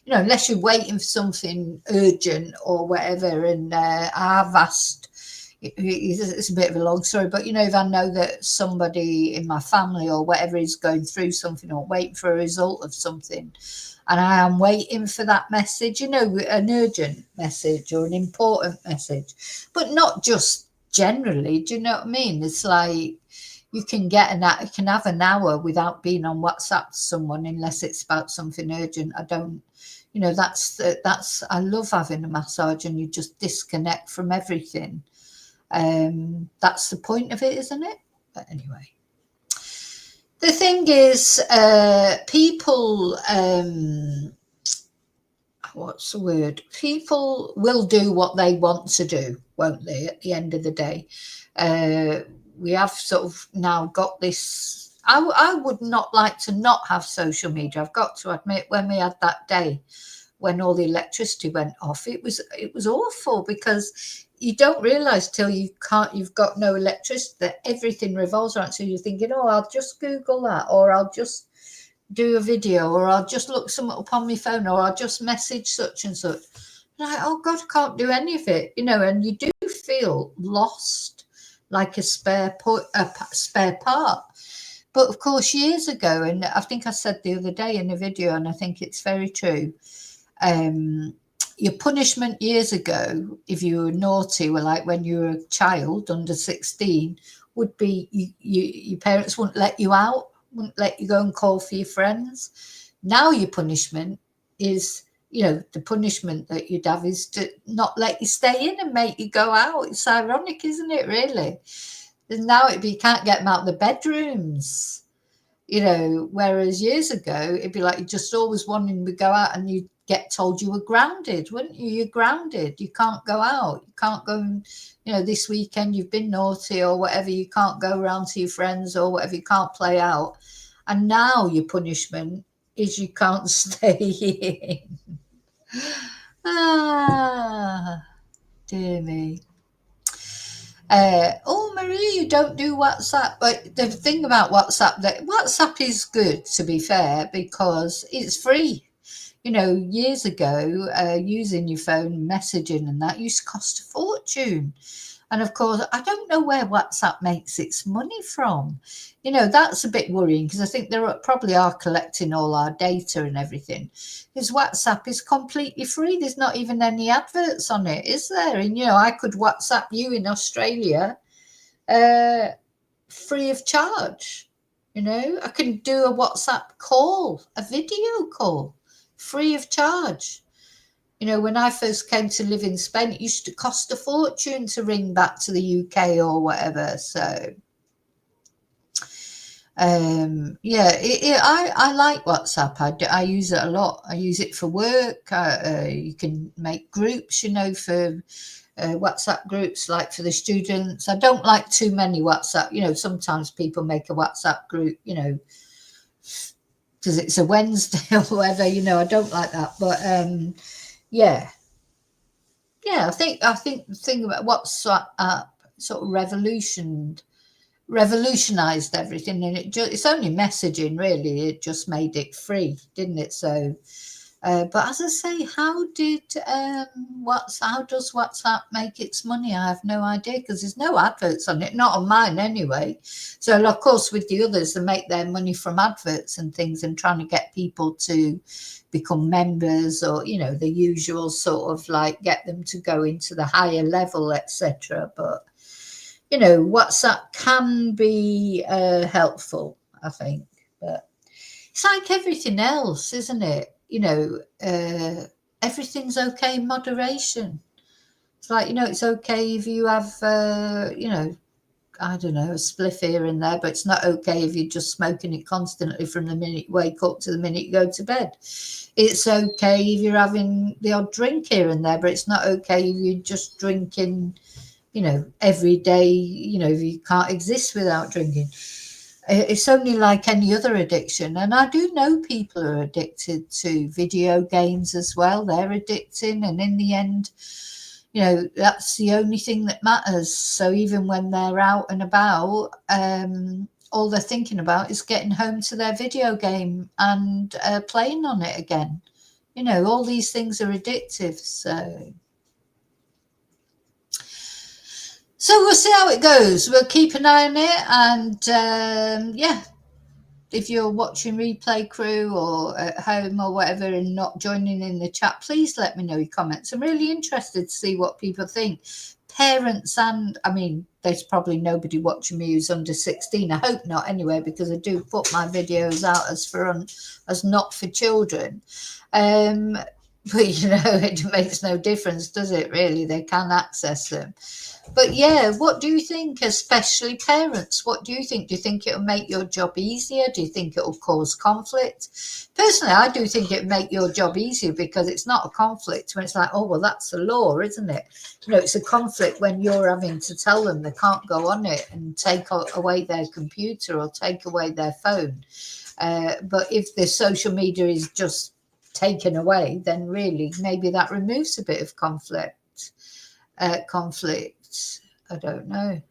know, unless you're waiting for something urgent or whatever. And I've asked, it's a bit of a long story, but you know, if I know that somebody in my family or whatever is going through something or waiting for a result of something, and I am waiting for that message, you know, an urgent message or an important message, but not just generally. Do you know what I mean? It's like you can have an hour without being on WhatsApp to someone unless it's about something urgent. I don't, you know, I love having a massage, and you just disconnect from everything. That's the point of it, isn't it? But anyway. The thing is, people, what's the word? People will do what they want to do, won't they, at the end of the day? We have sort of now got this. I would not like to not have social media. I've got to admit, when we had that day when all the electricity went off, it was awful, because you don't realise till you've got no electricity that everything revolves around. So you're thinking, oh, I'll just Google that, or I'll just do a video, or I'll just look something up on my phone, or I'll just message such and such. And like, oh God, I can't do any of it, you know. And you do feel lost, like a spare part. But of course, years ago, and I think I said the other day in a video, and I think it's very true, your punishment years ago, if you were naughty, were like when you were a child under 16, would be your parents wouldn't let you out, wouldn't let you go and call for your friends. Now your punishment is, you know, the punishment that you'd have is to not let you stay in and make you go out. It's ironic, isn't it, really? And now it'd be, you can't get them out of the bedrooms, you know, whereas years ago, it'd be like you just always wanting to go out, and you'd get told you were grounded, wouldn't you? You're grounded. You can't go out. You can't go, you know, this weekend you've been naughty or whatever. You can't go around to your friends or whatever. You can't play out. And now your punishment is you can't stay in. Ah, dear me. Oh, Marie, you don't do WhatsApp. But the thing about WhatsApp is good, to be fair, because it's free. You know, years ago, using your phone, messaging and that used to cost a fortune. And of course, I don't know where WhatsApp makes its money from. You know, that's a bit worrying, because I think they probably are collecting all our data and everything. Because WhatsApp is completely free. There's not even any adverts on it, is there? And, you know, I could WhatsApp you in Australia free of charge. You know, I can do a WhatsApp call, a video call, free of charge. You know, when I first came to live in Spain, it used to cost a fortune to ring back to the UK or whatever. So, yeah, I like WhatsApp. I use it a lot. I use it for work. You can make groups, you know, for WhatsApp groups, like for the students. I don't like too many WhatsApp. You know, sometimes people make a WhatsApp group, you know, because it's a Wednesday or whatever. You know, I don't like that. But yeah, I think the thing about WhatsApp sort of revolutionized everything, and it's only messaging, really. It just made it free, didn't it? So, but as I say, how does WhatsApp make its money? I have no idea, because there's no adverts on it, not on mine anyway. So, of course, with the others, they make their money from adverts and things, and trying to get people to become members, or, you know, the usual sort of like get them to go into the higher level, etc. But, you know, WhatsApp can be helpful, I think. But it's like everything else, isn't it? You know, everything's okay in moderation. It's like, you know, it's okay if you have, you know, I don't know, a spliff here and there, but it's not okay if you're just smoking it constantly from the minute you wake up to the minute you go to bed. It's okay if you're having the odd drink here and there, but it's not okay if you're just drinking, you know, every day. You know, if you can't exist without drinking. It's only like any other addiction. And I do know people are addicted to video games as well. They're addicting. And in the end, you know, that's the only thing that matters. So even when they're out and about, all they're thinking about is getting home to their video game and playing on it again. You know, all these things are addictive. So we'll see how it goes. We'll keep an eye on it. And yeah, if you're watching Replay Crew or at home or whatever and not joining in the chat, please let me know your comments. I'm really interested to see what people think. Parents and, I mean, there's probably nobody watching me who's under 16. I hope not anyway, because I do put my videos out as not for children. But, you know, it makes no difference, does it, really? They can access them. But, yeah, what do you think, especially parents? What do you think? Do you think it'll make your job easier? Do you think it'll cause conflict? Personally, I do think it'll make your job easier, because it's not a conflict when it's like, oh, well, that's the law, isn't it? You know, it's a conflict when you're having to tell them they can't go on it and take away their computer or take away their phone. But if the social media is just taken away, then really maybe that removes a bit of conflict. I don't know.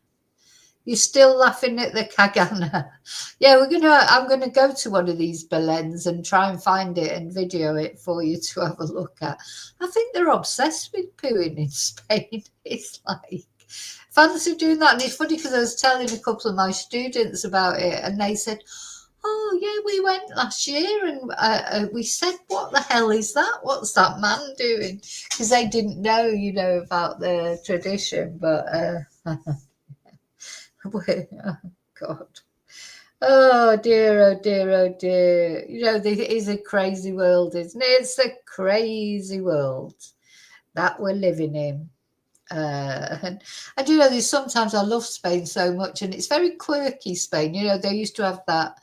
You're still laughing at the Kagana. Yeah, I'm gonna go to one of these Belens and try and find it and video it for you to have a look at. I think they're obsessed with pooing in Spain. It's like, fancy doing that. And it's funny because I was telling a couple of my students about it, and they said, oh, yeah, we went last year, and we said, what the hell is that? What's that man doing? Because they didn't know, you know, about the tradition. But, oh, God. Oh, dear, oh, dear, oh, dear. You know, it is a crazy world, isn't it? It's a crazy world that we're living in. And you know, sometimes I love Spain so much, and it's very quirky, Spain. You know, they used to have that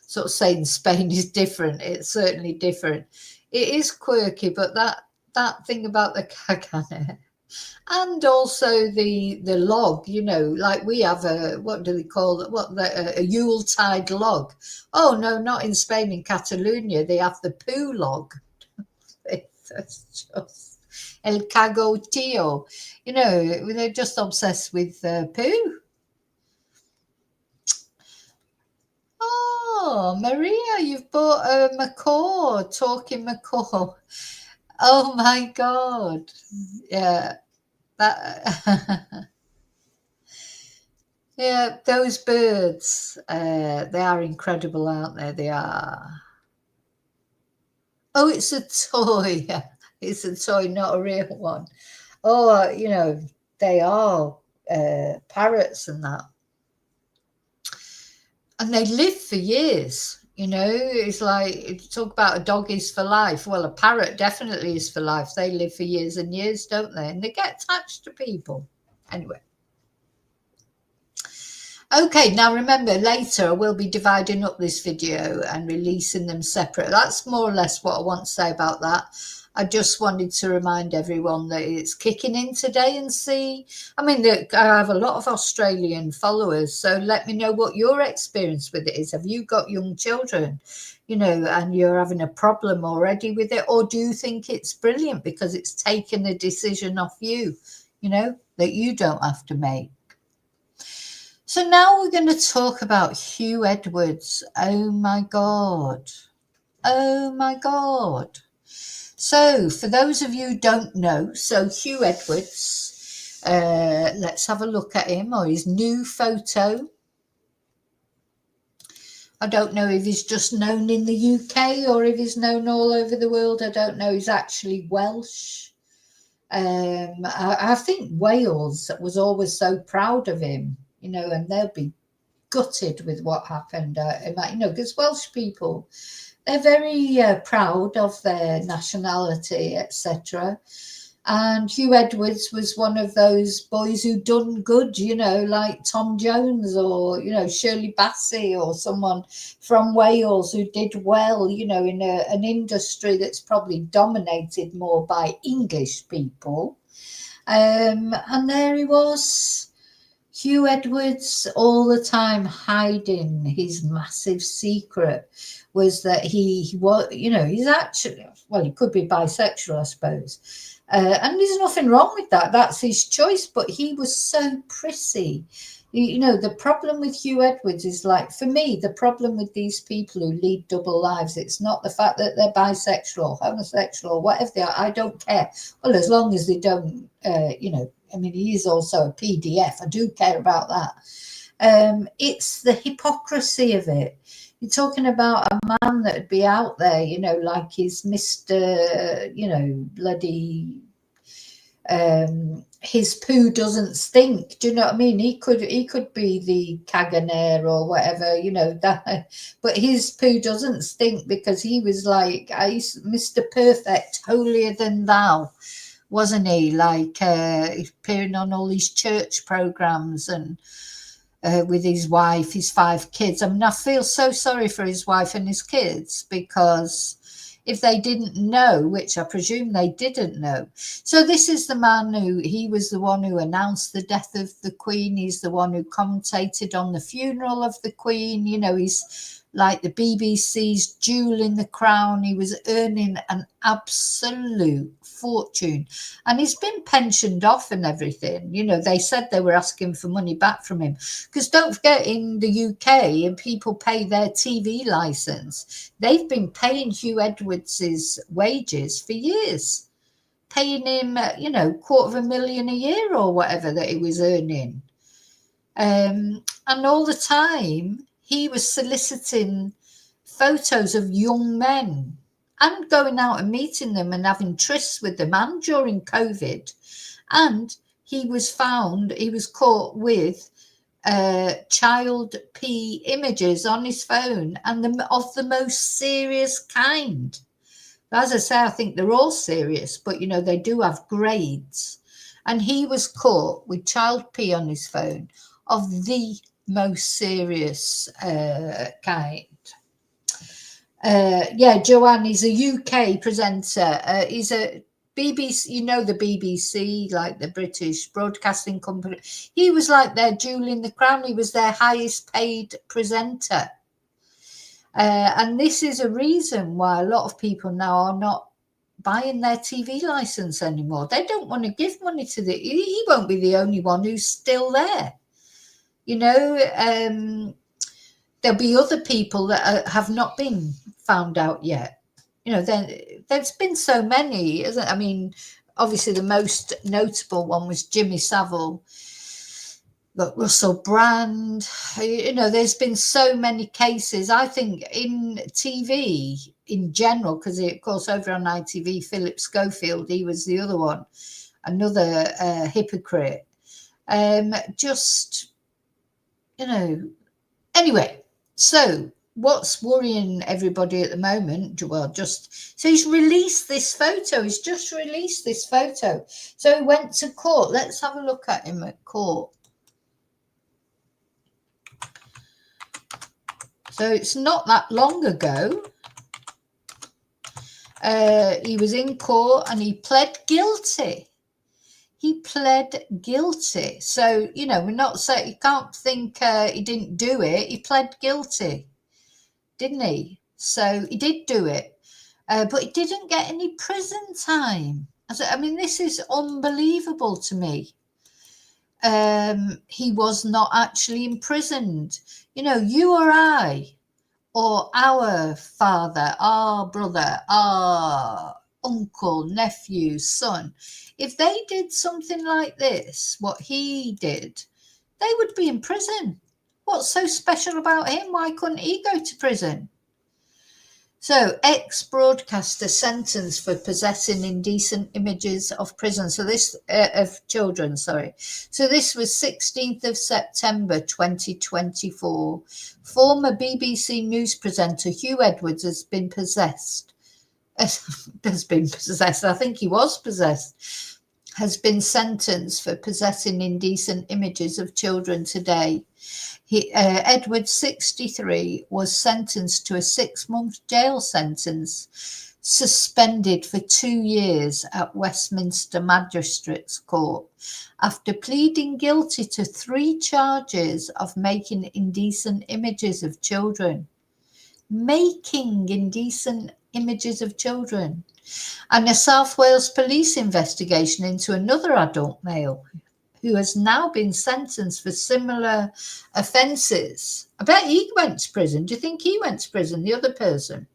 sort of saying Spain is different. It's certainly different. It is quirky, but that thing about the cagane and also the log, you know, like we have what do they call it? A Yuletide log. Oh no, not in Spain. In Catalonia, they have the poo log. It's just el cago tío. You know, they're just obsessed with poo. Oh, Maria, you've bought a macaw, talking macaw. Oh my God. Yeah. That yeah, those birds, they are incredible, aren't they? They are. Oh, it's a toy. It's a toy, not a real one. Oh, you know, they are parrots and that. And they live for years, you know. It's like, talk about a dog is for life. Well, a parrot definitely is for life. They live for years and years, don't they? And they get attached to people. Anyway. Okay, now remember, later I will be dividing up this video and releasing them separate. That's more or less what I want to say about that. I just wanted to remind everyone that it's kicking in today and see. I mean, I have a lot of Australian followers, so let me know what your experience with it is. Have you got young children, you know, and you're having a problem already with it? Or do you think it's brilliant because it's taken a decision off you, you know, that you don't have to make? So now we're going to talk about Hugh Edwards. Oh, my God. Oh, my God. So, for those of you who don't know, so Hugh Edwards, let's have a look at him or his new photo. I don't know if he's just known in the UK or if he's known all over the world. I don't know. He's actually Welsh. I think Wales was always so proud of him, you know, and they'll be gutted with what happened. You know, because Welsh people, they're very proud of their nationality, etc. And Hugh Edwards was one of those boys who done good, you know, like Tom Jones or, you know, Shirley Bassey or someone from Wales who did well, you know, in an industry that's probably dominated more by English people. And there he was, Hugh Edwards, all the time hiding. His massive secret was that he was, you know, he's actually, well, he could be bisexual, I suppose. And there's nothing wrong with that. That's his choice. But he was so prissy. You know, the problem with Hugh Edwards is, like, for me, the problem with these people who lead double lives, it's not the fact that they're bisexual or homosexual or whatever they are. I don't care. Well, as long as they don't, you know, I mean, he is also a PDF. I do care about that. It's the hypocrisy of it. You're talking about a man that would be out there, you know, like he's Mr., you know, bloody, his poo doesn't stink. Do you know what I mean? He could be the Caganer or whatever, you know, that, but his poo doesn't stink because he was like, Mr. Perfect, holier than thou, wasn't he? Like, appearing on all these church programs and with his wife, his 5 kids. I mean, I feel so sorry for his wife and his kids, because if they didn't know, which I presume they didn't know. So this is the man he was the one who announced the death of the Queen. He's the one who commentated on the funeral of the Queen. You know, he's like the BBC's jewel in the crown. He was earning an absolute fortune, and he's been pensioned off and everything. You know, they said they were asking for money back from him, because don't forget, in the UK, and people pay their TV license, they've been paying Hugh Edwards's wages for years, paying him, you know, $250,000 a year or whatever that he was earning, and all the time he was soliciting photos of young men and going out and meeting them and having trysts with them, and during COVID. And he was caught with child P images on his phone, and of the most serious kind. As I say, I think they're all serious, but, you know, they do have grades. And he was caught with child P on his phone of the most serious kind. Yeah, Joanne is a UK presenter. He's a BBC, you know, the BBC, like the British Broadcasting Company. He was like their jewel in the crown. He was their highest paid presenter. And this is a reason why a lot of people now are not buying their TV license anymore. They don't want to give money to he won't be the only one who's still there. You know, there'll be other people that have not been found out yet. You know, there's been so many, isn't it? I mean, obviously the most notable one was Jimmy Savile, but Russell Brand. You know, there's been so many cases. I think in TV in general, because of course over on ITV, Philip Schofield, he was the other one, another hypocrite. Just, you know, anyway, so what's worrying everybody at the moment? Well, so he's released this photo. He's just released this photo. So he went to court. Let's have a look at him at court. So it's not that long ago. He was in court and he pled guilty. He pled guilty. So, you know, we're not saying, you can't think he didn't do it. He pled guilty, didn't he? So he did do it, but he didn't get any prison time. I mean, this is unbelievable to me. He was not actually imprisoned. You know, you or I, or our father, our brother, our uncle, nephew, son, if they did something like this, what he did, they would be in prison. What's so special about him? Why couldn't he go to prison? So, ex-broadcaster sentenced for possessing indecent images of prison. So this of children, sorry. So this was 16th of September 2024. Former BBC news presenter Hugh Edwards has been possessed. I think he was possessed. Has been sentenced for possessing indecent images of children today. Edward, 63, was sentenced to a 6-month jail sentence, suspended for 2 years at Westminster Magistrates Court after pleading guilty to 3 charges of making indecent images of children. Making indecent images of children. And a South Wales police investigation into another adult male who has now been sentenced for similar offences. I bet he went to prison. Do you think he went to prison, the other person?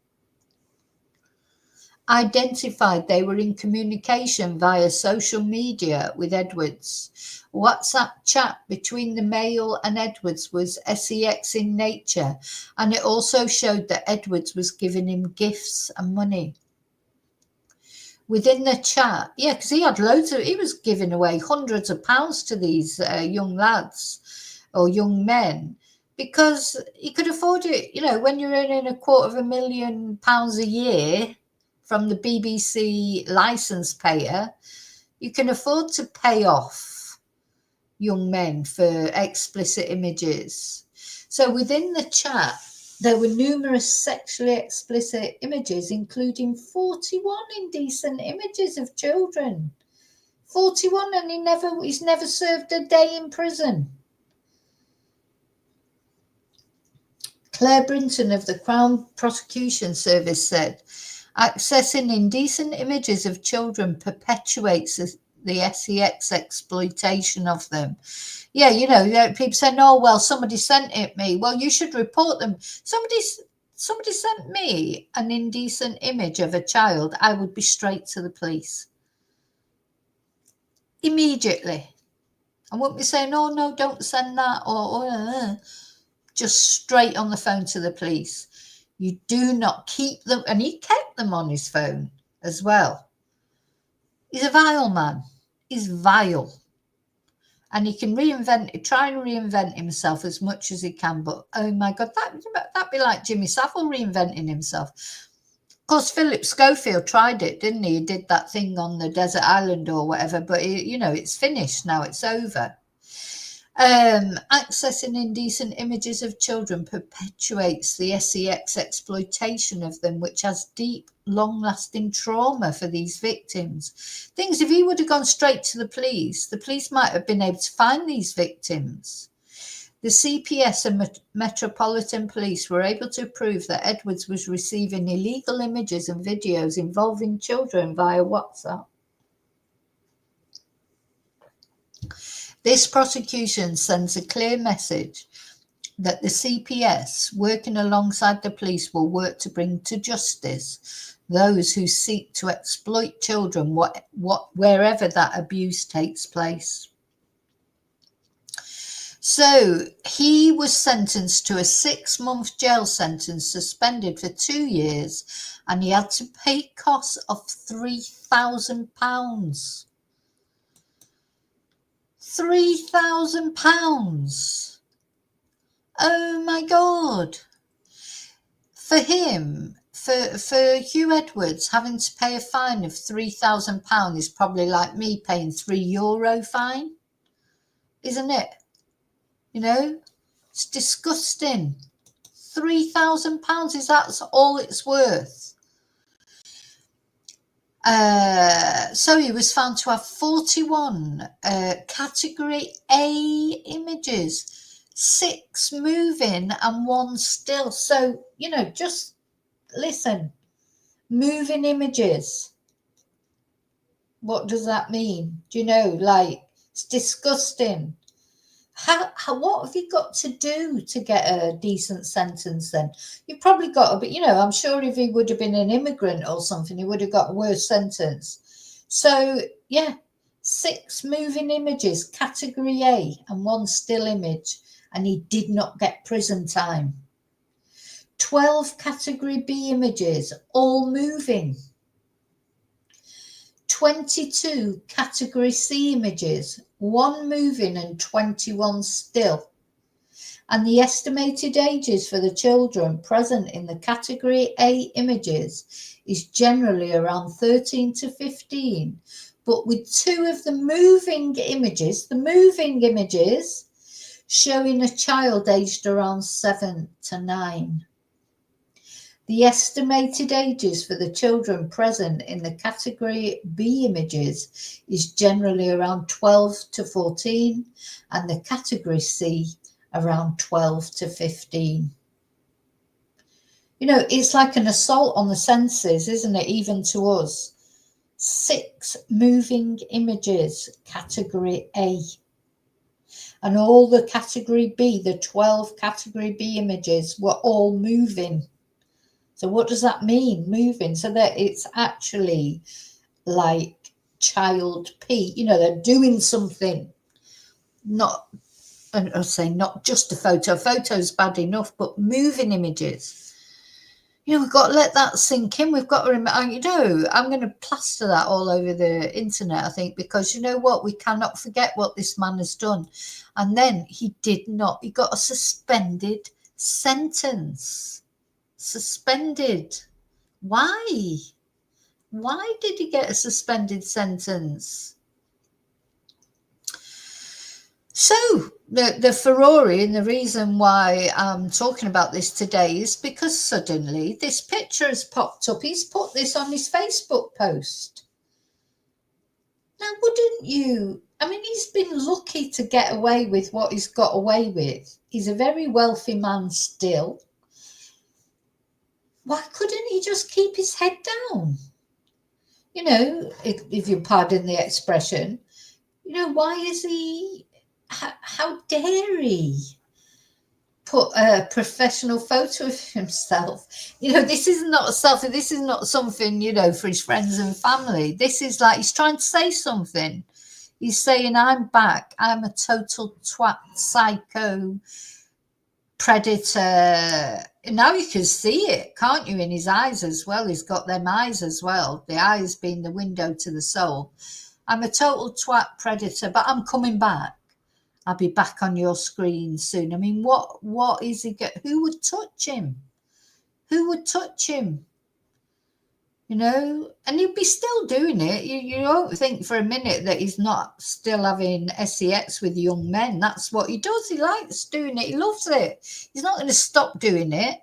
Identified they were in communication via social media with Edwards. WhatsApp chat between the male and Edwards was sex in nature, and it also showed that Edwards was giving him gifts and money. Within the chat, yeah, because he had he was giving away hundreds of pounds to these young lads or young men because he could afford it. You know, when you're earning £250,000 a year from the BBC licence payer, you can afford to pay off young men for explicit images. So within the chat, there were numerous sexually explicit images, including 41 indecent images of children. 41, and he's never served a day in prison. Claire Brinton of the Crown Prosecution Service said, accessing indecent images of children perpetuates the sex exploitation of them. Yeah, you know, people saying, oh, well, somebody sent it me. Well, you should report them. Somebody sent me an indecent image of a child. I would be straight to the police. Immediately. I wouldn't be saying, oh, no, don't send that. Just straight on the phone to the police. You do not keep them. And he kept them on his phone as well. He's a vile man. He's vile. And he can try and reinvent himself as much as he can. But, oh, my God, that'd be like Jimmy Savile reinventing himself. Of course, Philip Schofield tried it, didn't he? He did that thing on the desert island or whatever. But, you know, it's finished now. It's over. Accessing indecent images of children perpetuates the sex exploitation of them, which has deep, long-lasting trauma for these victims. Things, if he would have gone straight to the police might have been able to find these victims. The CPS and Metropolitan Police were able to prove that Edwards was receiving illegal images and videos involving children via WhatsApp. This prosecution sends a clear message that the CPS, working alongside the police, will work to bring to justice those who seek to exploit children wherever that abuse takes place. So he was sentenced to a 6-month jail sentence, suspended for 2 years, and he had to pay costs of £3,000. £3,000. Oh my God. For him, for Hugh Edwards, having to pay a fine of £3,000 is probably like me paying €3 fine, isn't it? You know, it's disgusting. £3,000, that's all it's worth. So he was found to have 41 category A images, 6 moving and 1 still. So, you know, just listen, moving images. What does that mean? Do you know, like, it's disgusting. What have you got to do to get a decent sentence then? You've probably got a bit, you know, I'm sure if he would have been an immigrant or something, he would have got a worse sentence. So, yeah, 6 moving images, category A, and 1 still image, and he did not get prison time. 12 category B images, all moving. 22 category C images, 1 moving and 21 still. And the estimated ages for the children present in the category A images is generally around 13 to 15, but with 2 of the moving images showing a child aged around 7 to 9. The estimated ages for the children present in the category B images is generally around 12 to 14, and the category C around 12 to 15. You know, it's like an assault on the senses, isn't it? Even to us. 6 moving images, category A. And all the category B, the 12 category B images were all moving. So what does that mean, moving? So that it's actually like child P, you know, they're doing something. Not, I'll say not just a photo. Photo's bad enough, but moving images. You know, we've got to let that sink in. We've got to remember, you know, I'm going to plaster that all over the internet, I think, because you know what? We cannot forget what this man has done. And then he got a suspended sentence. Suspended. Why? Why did he get a suspended sentence? So the furore, and the reason why I'm talking about this today is because suddenly this picture has popped up. He's put this on his Facebook post. Now, wouldn't you? I mean, he's been lucky to get away with what he's got away with. He's a very wealthy man still. Why couldn't he just keep his head down? You know, if you pardon the expression, you know, why is he... How dare he put a professional photo of himself? You know, this is not a selfie. This is not something, you know, for his friends and family. This is like he's trying to say something. He's saying, I'm back. I'm a total twat, psycho, predator. Now you can see it, can't you, in his eyes as well? He's got them eyes as well. The eyes being the window to the soul. I'm a total twat, predator, but I'm coming back. I'll be back on your screen soon. I mean, what is he get? Who would touch him? Who would touch him? You know, and he'd be still doing it. You won't think for a minute that he's not still having sex with young men. That's what he does. He likes doing it. He loves it. He's not going to stop doing it.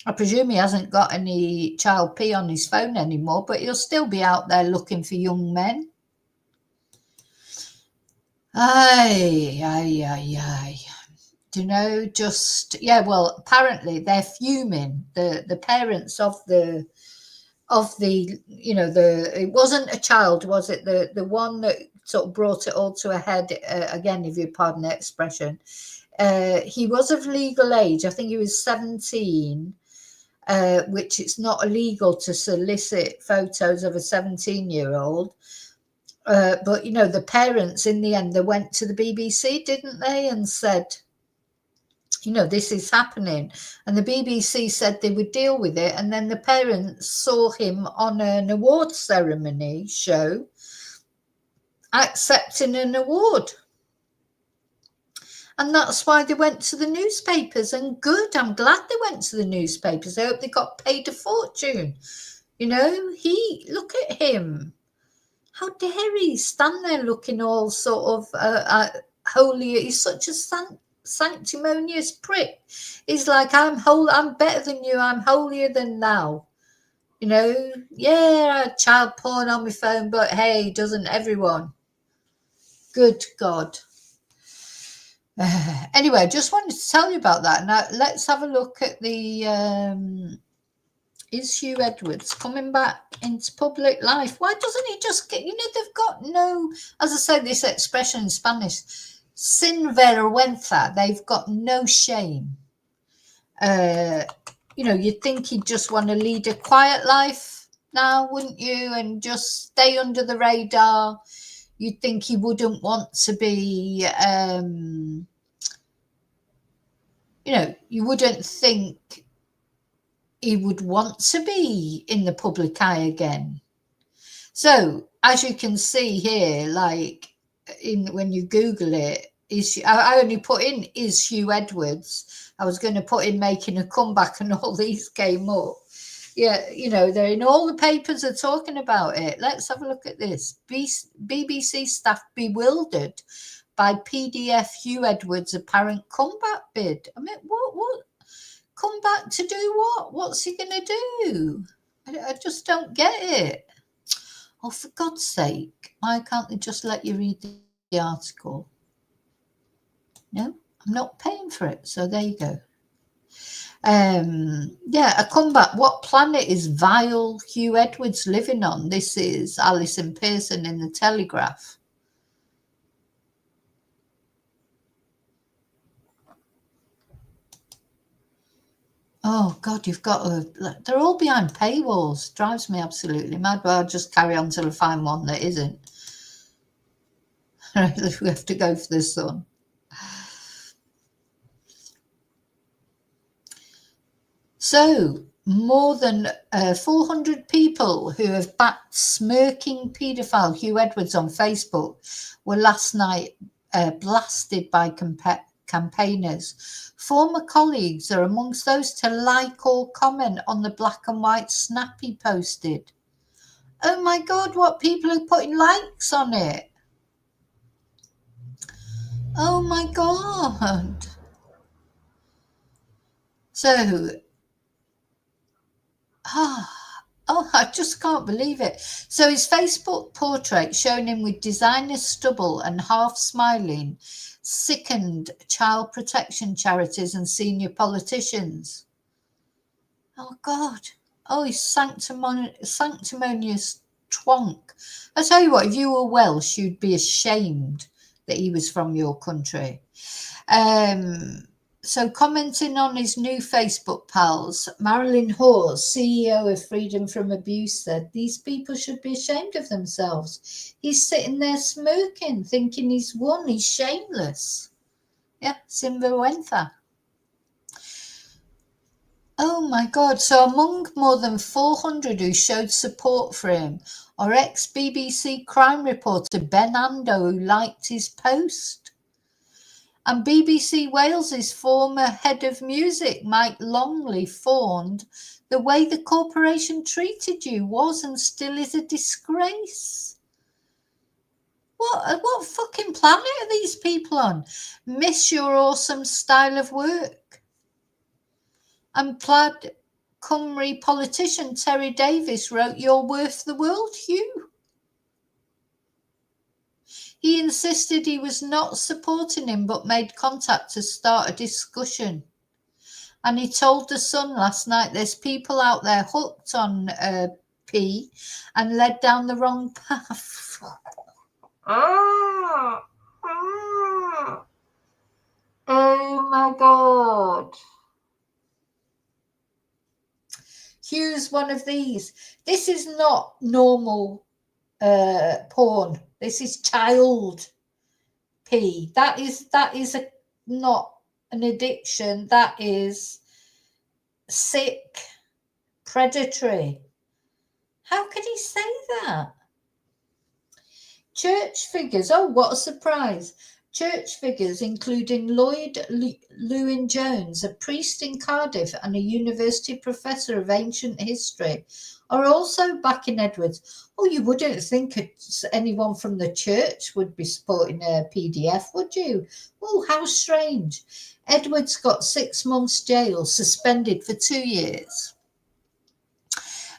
I presume he hasn't got any child P on his phone anymore, but he'll still be out there looking for young men. Aye. Do you know, just, yeah, well, apparently they're fuming. The parents of the, you know, it wasn't a child, was it? The one that sort of brought it all to a head, again, if you pardon the expression. He was of legal age. I think he was 17, which it's not illegal to solicit photos of a 17-year-old. But, you know, the parents, in the end, they went to the BBC, didn't they, and said, you know, this is happening. And the BBC said they would deal with it. And then the parents saw him on an award ceremony show accepting an award. And that's why they went to the newspapers. And good, I'm glad they went to the newspapers. I hope they got paid a fortune. You know, look at him. How dare he stand there looking all sort of holy? He's such a sanctimonious prick. He's like, I'm better than you. I'm holier than thou. You know, yeah, I had child porn on my phone, but hey, doesn't everyone? Good God. Anyway, I just wanted to tell you about that. Now, let's have a look at the... Is Hugh Edwards coming back into public life? Why doesn't he just get, you know, they've got no, as I say, this expression in Spanish, sin vergüenza, they've got no shame. You know, you'd think he'd just want to lead a quiet life now, wouldn't you? And just stay under the radar. You'd think he wouldn't want to be, you know, you wouldn't think he would want to be in the public eye again. So, as you can see here, like when you Google it, I only put in, is Hugh Edwards. I was going to put in making a comeback and all these came up. Yeah, you know, they're in all the papers are talking about it. Let's have a look at this. BBC staff bewildered by PDF Hugh Edwards' apparent comeback bid. I mean, what? Come back to do what? What's he going to do? I just don't get it. Oh, for God's sake, why can't they just let you read the article? No, I'm not paying for it, so there you go. Yeah, a comeback. What planet is vile Hugh Edwards living on? This is Alison Pearson in the Telegraph. Oh God, you've got to. They're all behind paywalls. Drives me absolutely mad. But I'll just carry on till I find one that isn't. We have to go for the sun. So, more than 400 people who have backed smirking paedophile Hugh Edwards on Facebook were last night blasted by campaigners. Former colleagues are amongst those to like or comment on the black and white snap he posted. Oh my God, what people are putting likes on it. Oh my God. So, I just can't believe it. So his Facebook portrait showing him with designer stubble and half smiling sickened child protection charities and senior politicians. Oh God. Oh, he's sanctimonious twonk. I tell you what, if you were Welsh, you'd be ashamed that he was from your country. So commenting on his new Facebook pals, Marilyn Hawes, CEO of Freedom from Abuse, said, these people should be ashamed of themselves. He's sitting there smirking, thinking he's won. He's shameless. Yeah, sinvergüenza. Oh my God. So among more than 400 who showed support for him are ex-BBC crime reporter Ben Ando, who liked his post. And BBC Wales's former head of music, Mike Longley, fawned, the way the corporation treated you was and still is a disgrace. What fucking planet are these people on? Miss your awesome style of work. And Plaid Cymru politician Terry Davis wrote, you're worth the world, Hugh. He insisted he was not supporting him, but made contact to start a discussion. And he told The Sun last night, there's people out there hooked on P and led down the wrong path. Oh my God. Hugh's one of these. This is not normal porn. This is child P. That is not an addiction. That is sick, predatory. How could he say that? Church figures. Oh, what a surprise. Church figures, including Lloyd Lewin-Jones, a priest in Cardiff and a university professor of ancient history, are also backing Edwards. Oh, you wouldn't think anyone from the church would be supporting a PDF, would you? Oh, how strange. Edwards got 6 months jail, suspended for 2 years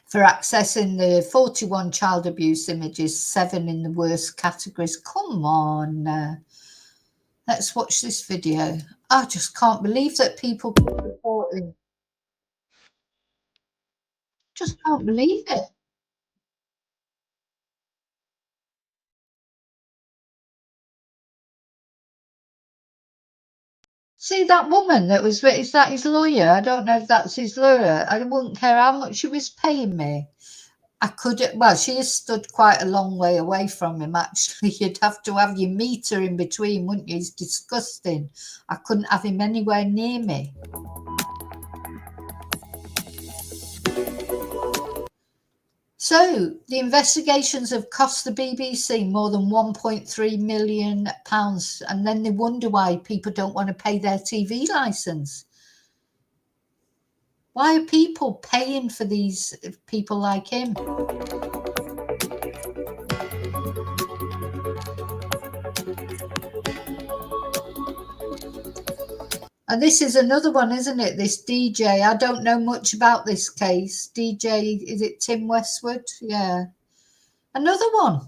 for accessing the 41 child abuse images, 7 in the worst categories. Come on. Let's watch this video. I just can't believe that people keep reporting. Just can't believe it. See that woman that was, is that his lawyer? I don't know if that's his lawyer. I wouldn't care how much she was paying me. I could, well, she has stood quite a long way away from him, actually. You'd have to have your meter in between, wouldn't you? He's disgusting. I couldn't have him anywhere near me. So the investigations have cost the BBC more than £1.3 million, and then they wonder why people don't want to pay their TV licence. Why are people paying for these people like him? And this is another one, isn't it? This DJ. I don't know much about this case. DJ, is it Tim Westwood? Yeah. Another one.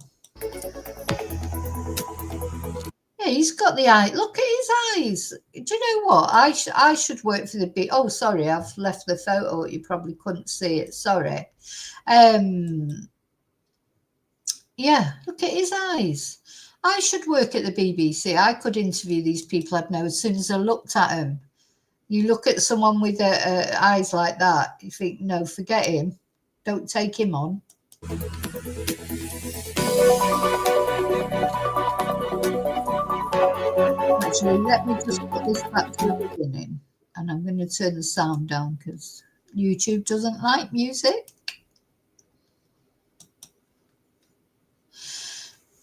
Yeah, he's got the eye. Look at his eyes. Do you know what? I should work for the big. Oh, sorry, I've left the photo. You probably couldn't see it. Sorry. Yeah, look at his eyes. I should work at the BBC. I could interview these people I'd know as soon as I looked at them. You look at someone with eyes like that, you think, no, forget him. Don't take him on. Actually, let me just put this back to the beginning. And I'm going to turn the sound down because YouTube doesn't like music.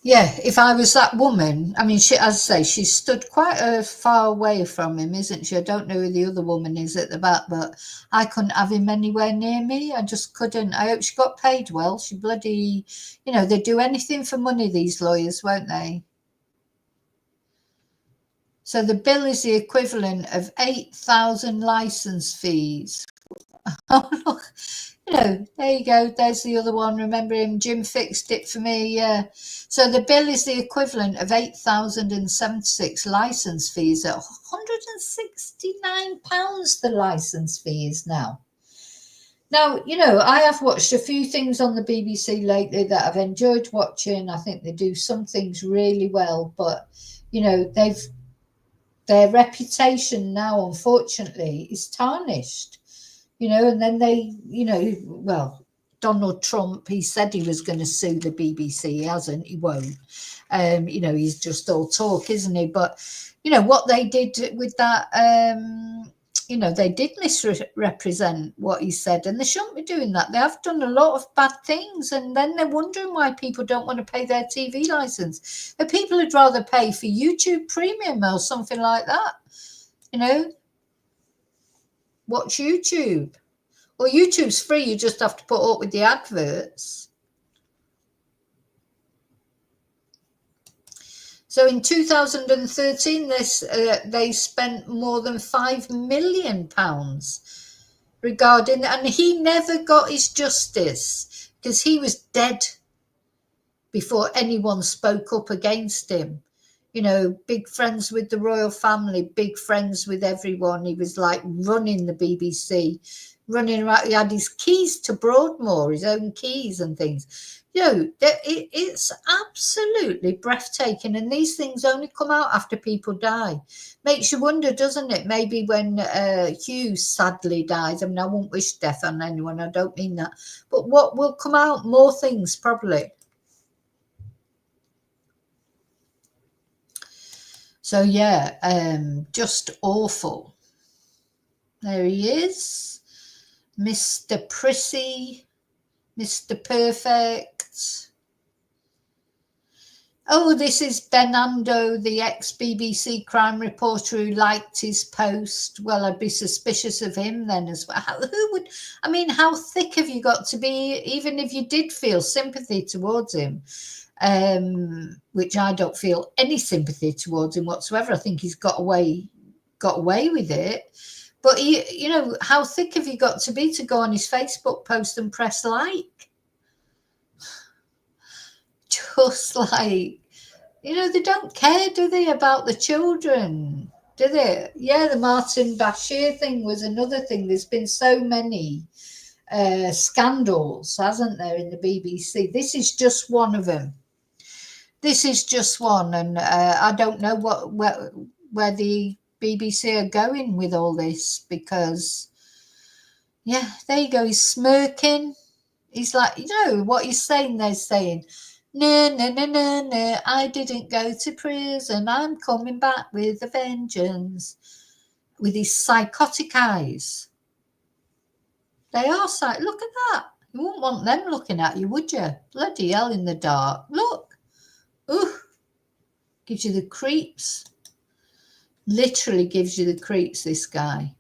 Yeah, if I was that woman, I mean, she, as I say, she stood quite far away from him, isn't she? I don't know who the other woman is at the back, but I couldn't have him anywhere near me. I just couldn't. I hope she got paid well. She bloody, you know, they do anything for money, these lawyers, won't they? So the bill is the equivalent of 8,000 license fees. Oh, look. You know, there you go. There's the other one. Remember him? Jim fixed it for me. Yeah. So the bill is the equivalent of 8,076 license fees at £169. The license fee is now. Now, you know, I have watched a few things on the BBC lately that I've enjoyed watching. I think they do some things really well, but you know, their reputation now, unfortunately, is tarnished. You know, and then they, you know, well, Donald Trump, he said he was going to sue the BBC. He hasn't, he won't. You know, he's just all talk, isn't he? But, you know, what they did with that, you know, they did misrepresent what he said, and they shouldn't be doing that. They have done a lot of bad things, and then they're wondering why people don't want to pay their TV license. But people would rather pay for YouTube Premium or something like that, you know. Watch YouTube. Well, YouTube's free. You just have to put up with the adverts. So in 2013, they spent more than £5 million regarding, and he never got his justice because he was dead before anyone spoke up against him. You know, big friends with the royal family, big friends with everyone. He was like running the BBC, running around. He had his keys to Broadmoor, his own keys and things. You know, it's absolutely breathtaking. And these things only come out after people die. Makes you wonder, doesn't it? Maybe when Hugh sadly dies. I mean, I won't wish death on anyone. I don't mean that. But what will come out? More things, probably. So, yeah, just awful. There he is. Mr. Prissy, Mr. Perfect. Oh, this is Bernardo, the ex-BBC crime reporter who liked his post. Well, I'd be suspicious of him then as well. Who would, I mean, how thick have you got to be, even if you did feel sympathy towards him? Which I don't feel any sympathy towards him whatsoever. I think he's got away with it. But you know, how thick have you got to be to go on his Facebook post and press like? Just like, you know, they don't care, do they, about the children? Do they? Yeah, the Martin Bashir thing was another thing. There's been so many scandals, hasn't there, in the BBC? This is just one of them. This is just one, and I don't know where the BBC are going with all this, because, yeah, there you go. He's smirking. He's like, you know, what he's saying, they're saying, no, no, no, no, no, I didn't go to prison. I'm coming back with a vengeance. With his psychotic eyes. They are look at that. You wouldn't want them looking at you, would you? Bloody hell, in the dark. Look. Ooh, gives you the creeps. Literally gives you the creeps, this guy.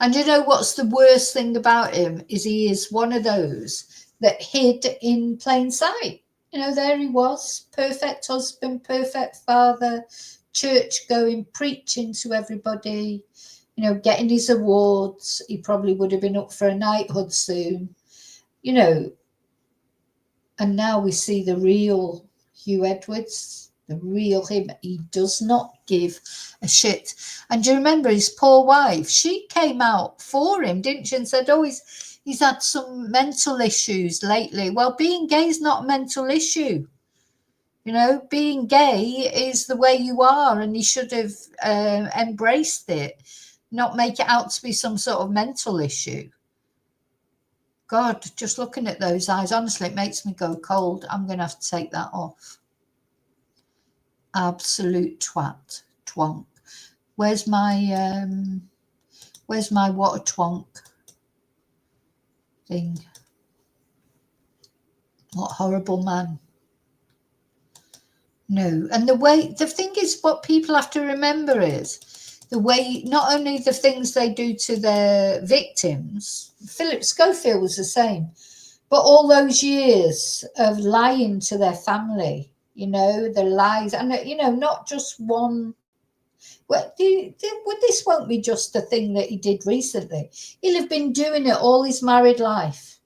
And you know what's the worst thing about him is he is one of those that hid in plain sight. You know, there he was, perfect husband, perfect father, church going, preaching to everybody, you know, getting his awards. He probably would have been up for a knighthood soon, you know. And now we see the real Hugh Edwards. The real him. He does not give a shit. And do you remember his poor wife? She came out for him, didn't she? And said, oh, he's had some mental issues lately. Well, being gay is not a mental issue. You know, being gay is the way you are, and he should have embraced it, not make it out to be some sort of mental issue. God, just looking at those eyes, honestly, it makes me go cold. I'm going to have to take that off. Absolute twonk. Where's my what a twonk thing? What horrible man. No, and the thing is, what people have to remember is the way, not only the things they do to their victims, Philip Schofield was the same, but all those years of lying to their family, you know, the lies, and, you know, not just one. Well, this won't be just the thing that he did recently. He'll have been doing it all his married life.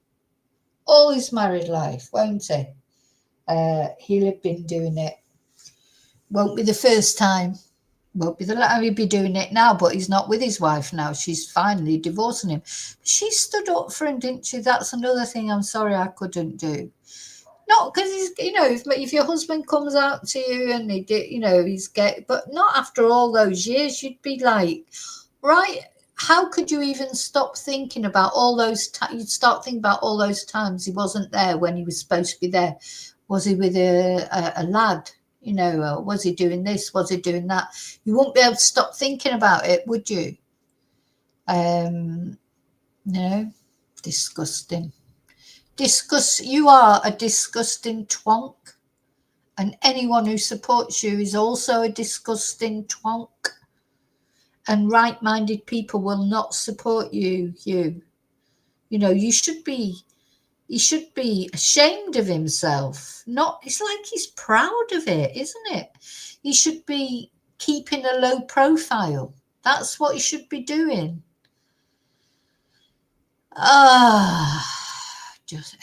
All his married life, won't he? He'll have been doing it. Won't be the first time. Won't be the last. He'll be doing it now, but he's not with his wife now. She's finally divorcing him. She stood up for him, didn't she? That's another thing I'm sorry I couldn't do. Not because he's, you know, if your husband comes out to you and he did, you know, he's gay, but not after all those years. You'd be like, right, how could you even stop thinking about all those you'd start thinking about all those times he wasn't there when he was supposed to be there. Was he with a lad? You know, was he doing this? Was he doing that? You won't be able to stop thinking about it, would you? No, disgusting. You are a disgusting twonk, and anyone who supports you is also a disgusting twonk. And right-minded people will not support you. You know, he should be ashamed of himself. It's like he's proud of it, isn't it? He should be keeping a low profile. That's what he should be doing.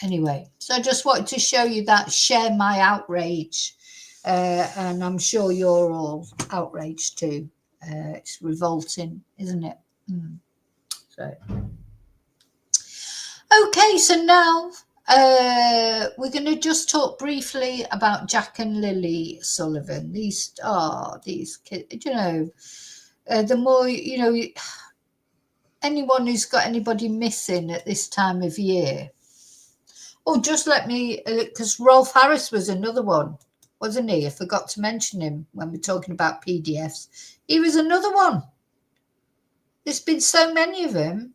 Anyway, so I just wanted to show you that, share my outrage. And I'm sure you're all outraged too. It's revolting, isn't it? Okay, so now we're going to just talk briefly about Jack and Lilly Sullivan. These kids, you know, the more, you know, anyone who's got anybody missing at this time of year. Oh, just let me, because Rolf Harris was another one, wasn't he? I forgot to mention him when we're talking about PDFs. He was another one. There's been so many of them.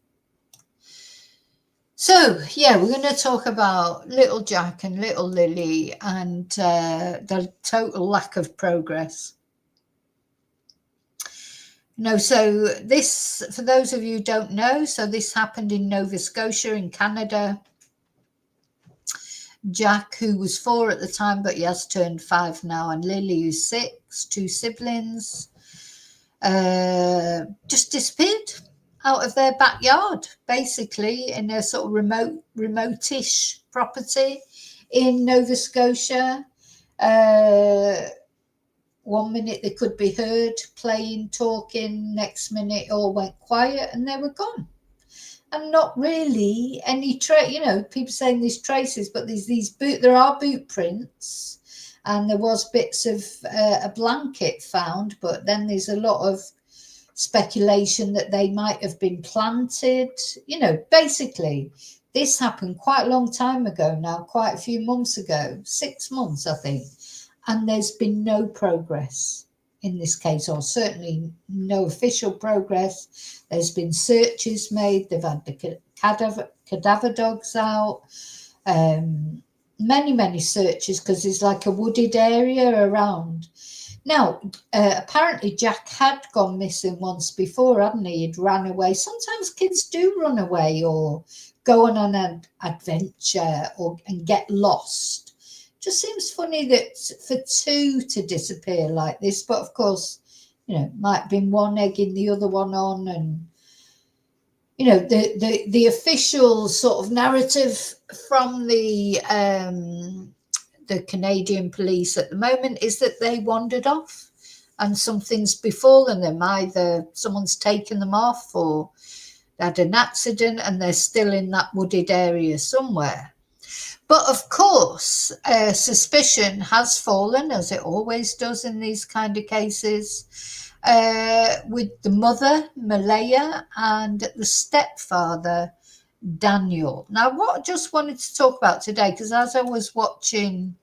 So, yeah, we're going to talk about little Jack and little Lilly and the total lack of progress. No, so this, for those of you who don't know, so this happened in Nova Scotia in Canada. Jack, who was 4 at the time, but he has turned 5 now, and Lilly, who's 6, 2 siblings, just disappeared out of their backyard, basically, in a sort of remote-ish property in Nova Scotia. 1 minute they could be heard playing, talking, next minute it all went quiet and they were gone. And not really any you know, people saying there's traces, but there are boot prints, and there was bits of a blanket found, but then there's a lot of speculation that they might have been planted. You know, basically, this happened quite a long time ago now, quite a few months ago, 6 months, I think, and there's been no progress in this case, or certainly no official progress. There's been searches made. They've had the cadaver dogs out. Many searches, because there's like a wooded area around. Now, apparently Jack had gone missing once before, hadn't he? He'd ran away. Sometimes kids do run away or go on an adventure and get lost. Just seems funny that for 2 to disappear like this, but of course, you know, might have been one egging the other one on, and you know, the official sort of narrative from the the Canadian police at the moment is that they wandered off and something's befallen them. Either someone's taken them off or they had an accident and they're still in that wooded area somewhere. But of course, suspicion has fallen, as it always does in these kind of cases, with the mother, Malaya, and the stepfather, Daniel. Now, what I just wanted to talk about today, because as I was watching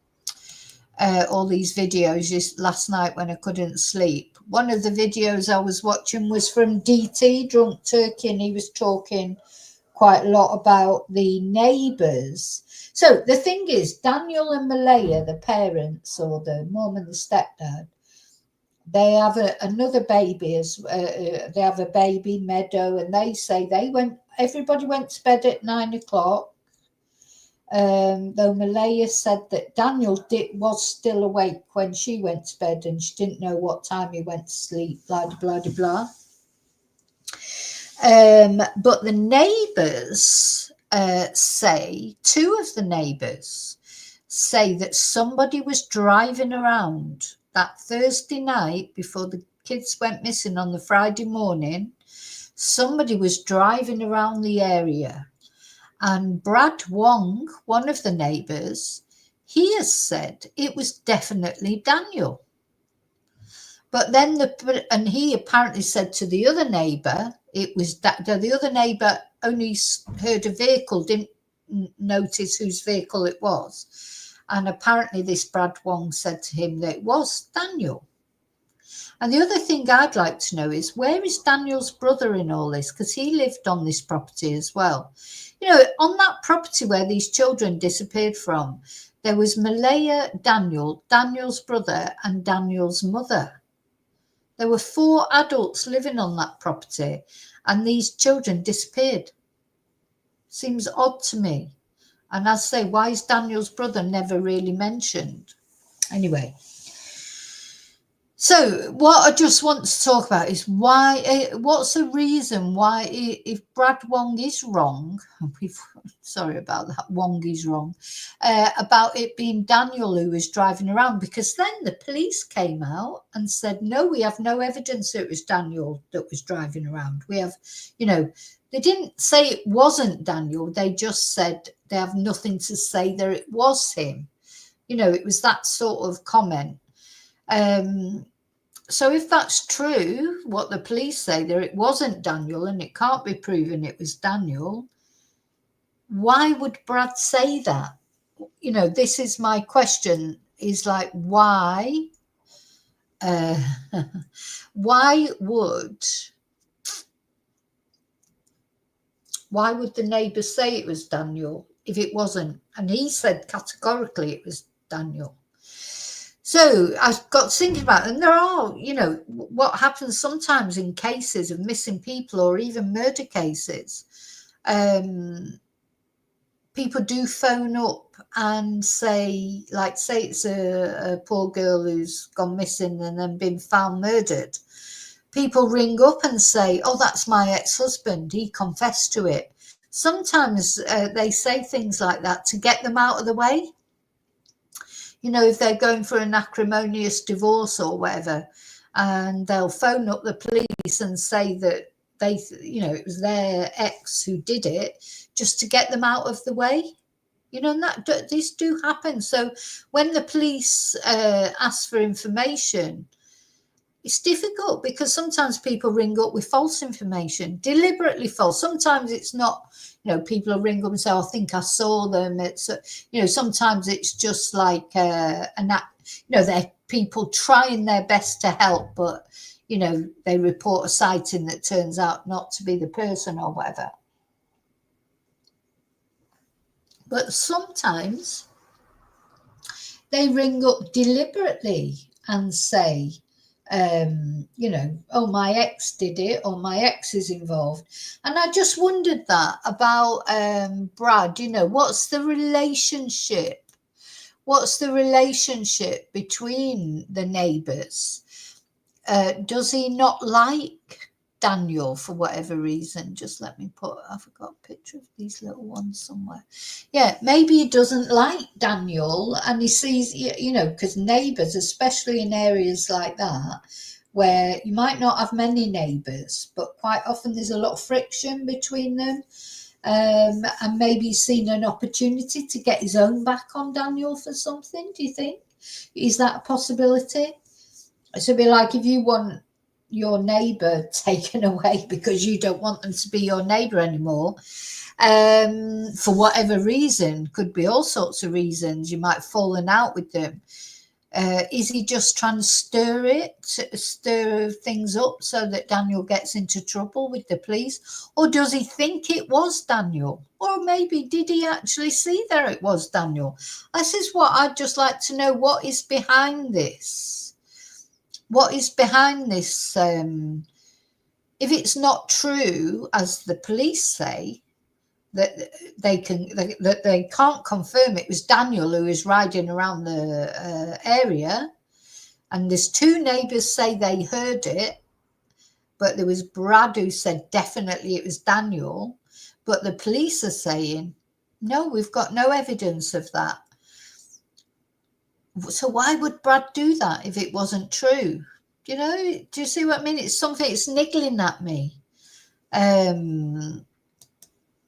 all these videos just last night when I couldn't sleep, one of the videos I was watching was from DT, Drunk Turkey, and he was talking quite a lot about the neighbours. So the thing is, Daniel and Malaya, the parents, or the mum and the stepdad, they have another baby. They have a baby, Meadow, and they say everybody went to bed at 9 o'clock. Though Malaya said that Daniel was still awake when she went to bed and she didn't know what time he went to sleep, blah, blah, blah, blah. But the neighbours say, two of the neighbours say that somebody was driving around that Thursday night before the kids went missing on the Friday morning. Somebody was driving around the area, and Brad Wong, one of the neighbours, he has said it was definitely Daniel. But then he apparently said to the other neighbour, it was that the other neighbour only heard a vehicle, didn't notice whose vehicle it was. And apparently this Brad Wong said to him that it was Daniel. And the other thing I'd like to know is, where is Daniel's brother in all this? Because he lived on this property as well. You know, on that property where these children disappeared from, there was Malaya, Daniel's brother, and Daniel's mother. There were 4 adults living on that property, and these children disappeared. Seems odd to me. And as I say, why is Daniel's brother never really mentioned? Anyway. So what I just want to talk about is why, what's the reason why, if Brad Wong is wrong, sorry about that, Wong is wrong, about it being Daniel who was driving around, because then the police came out and said, no, we have no evidence that it was Daniel that was driving around. We have, you know, they didn't say it wasn't Daniel. They just said they have nothing to say that it was him. You know, it was that sort of comment. So if that's true, what the police say, that it wasn't Daniel and it can't be proven it was Daniel, why would Brad say that? You know, this is my question, is like, why would the neighbours say it was Daniel if it wasn't? And he said categorically it was Daniel. So I got thinking about it, and there are, you know, what happens sometimes in cases of missing people or even murder cases. People do phone up and say, like, say it's a poor girl who's gone missing and then been found murdered. People ring up and say, oh, that's my ex-husband. He confessed to it. Sometimes they say things like that to get them out of the way. You know, if they're going for an acrimonious divorce or whatever, and they'll phone up the police and say that they, you know, it was their ex who did it, just to get them out of the way. You know, and that these do happen. So when the police ask for information, it's difficult because sometimes people ring up with false information, deliberately false. Sometimes it's not, you know, people will ring up and say, oh, I think I saw them. It's, you know, sometimes it's just like you know, they're people trying their best to help, but, you know, they report a sighting that turns out not to be the person or whatever. But sometimes they ring up deliberately and say, you know, oh, my ex did it, or my ex is involved. And I just wondered that about Brad. You know, what's the relationship? What's the relationship between the neighbours? Does he not like Daniel for whatever reason. Just let me I've got a picture of these little ones somewhere. Yeah, maybe he doesn't like Daniel, and he sees, you know, because neighbours, especially in areas like that, where you might not have many neighbours, but quite often there's a lot of friction between them. And maybe he's seen an opportunity to get his own back on Daniel for something. Do you think? Is that a possibility? So it'd be like if you want your neighbour taken away because you don't want them to be your neighbour anymore, for whatever reason, could be all sorts of reasons. You might have fallen out with them. Is he just trying to stir things up so that Daniel gets into trouble with the police? Or does he think it was Daniel? Or maybe did he actually see there it was Daniel? This is what I'd just like to know. What is behind this? What is behind this? If it's not true, as the police say, that they can't confirm it was Daniel who is riding around the area, and there's two neighbours say they heard it, but there was Brad who said definitely it was Daniel, but the police are saying no, we've got no evidence of that. So why would Brad do that if it wasn't true? You know, do you see what I mean? It's something, it's niggling at me.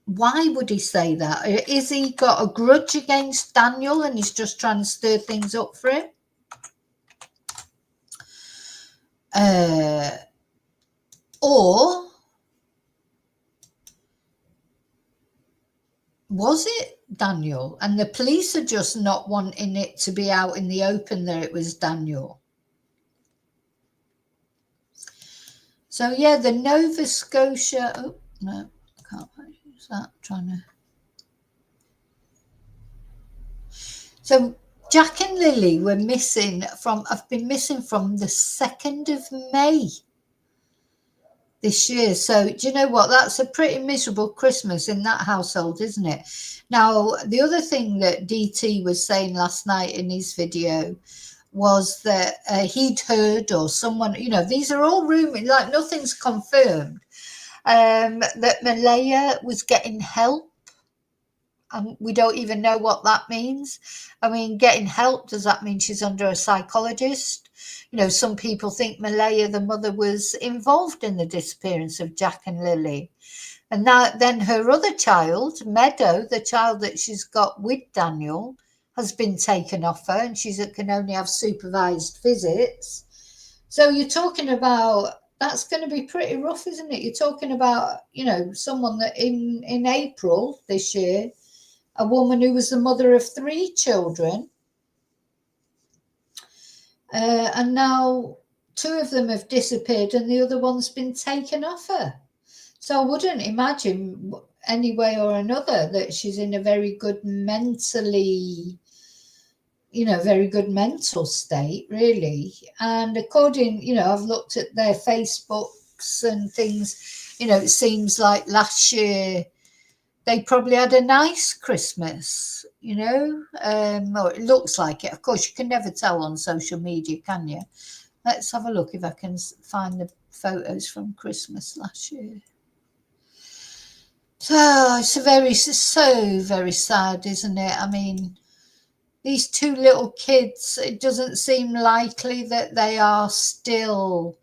Why would he say that? Is he got a grudge against Daniel and he's just trying to stir things up for him? Or was it Daniel and the police are just not wanting it to be out in the open that it was Daniel? So yeah, the Nova Scotia, oh no, I can't use that, trying to. So Jack and Lily were missing have been missing from the 2nd of May this year. So do you know what? That's a pretty miserable Christmas in that household, isn't it? Now, the other thing that DT was saying last night in his video was that he'd heard, or someone, you know, these are all rumours, like nothing's confirmed, that Malaya was getting help. And we don't even know what that means. I mean, getting help, does that mean she's under a psychologist? You know, some people think Malaya, the mother, was involved in the disappearance of Jack and Lily. And now, then her other child, Meadow, the child that she's got with Daniel, has been taken off her, and she can only have supervised visits. So you're talking about, that's going to be pretty rough, isn't it? You're talking about, you know, someone that in April this year, a woman who was the mother of 3 children, and now 2 of them have disappeared and the other one's been taken off her. So I wouldn't imagine any way or another that she's in a very good mentally, you know, very good mental state, really. And according, you know, I've looked at their Facebooks and things, you know, it seems like last year they probably had a nice Christmas, you know, or it looks like it. Of course, you can never tell on social media, can you? Let's have a look if I can find the photos from Christmas last year. So it's so very sad, isn't it? I mean, these 2 little kids, it doesn't seem likely that they are still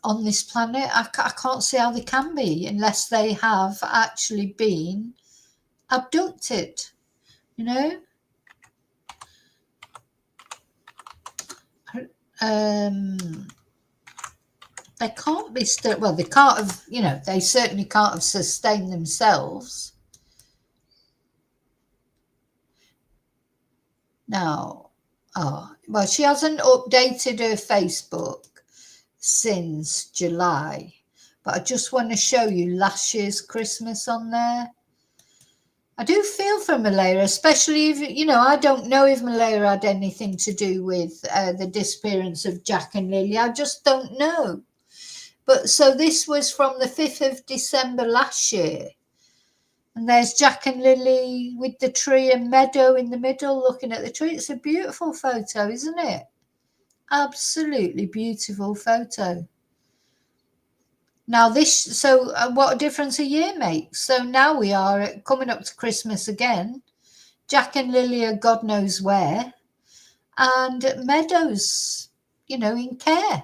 on this planet. I can't see how they can be unless they have actually been abducted, you know. They can't be still, well, they can't have, you know, they certainly can't have sustained themselves. Now, well, she hasn't updated her Facebook since July, but I just want to show you last year's Christmas on there. I do feel for Malaya, especially if, you know, I don't know if Malaya had anything to do with the disappearance of Jack and Lily. I just don't know. But so this was from the 5th of December last year. And there's Jack and Lily with the tree and Meadow in the middle looking at the tree. It's a beautiful photo, isn't it? Absolutely beautiful photo. Now what a difference a year makes. So now we are coming up to Christmas again. Jack and Lily are God knows where, and Meadows, in care.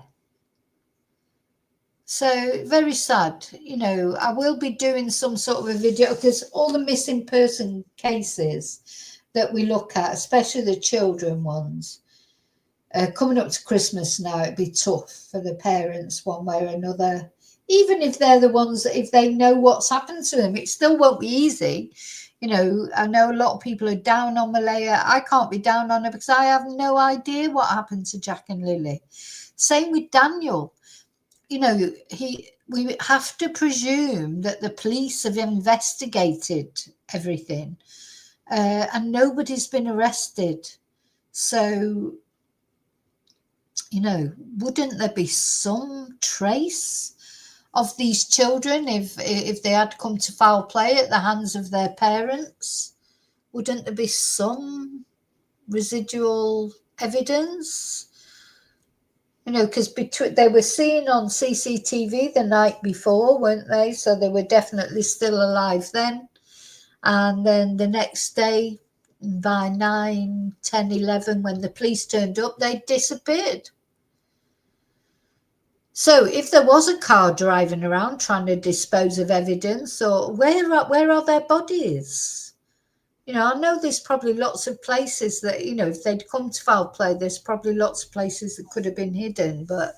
So very sad. I will be doing some sort of a video, because all the missing person cases that we look at, especially the children ones, coming up to Christmas now, it'd be tough for the parents one way or another. Even if they're the ones, if they know what's happened to them, it still won't be easy. I know a lot of people are down on Malaya. I can't be down on her because I have no idea what happened to Jack and Lily. Same with Daniel. We have to presume that the police have investigated everything, and nobody's been arrested. So, wouldn't there be some trace of these children if they had come to foul play at the hands of their parents? Wouldn't there be some residual evidence? Because they were seen on CCTV the night before, weren't they? So they were definitely still alive then. And then the next day, by 9, 10, 11, when the police turned up, they disappeared. So if there was a car driving around trying to dispose of evidence, or where are their bodies? I know there's probably lots of places that, if they'd come to foul play, there's probably lots of places that could have been hidden. But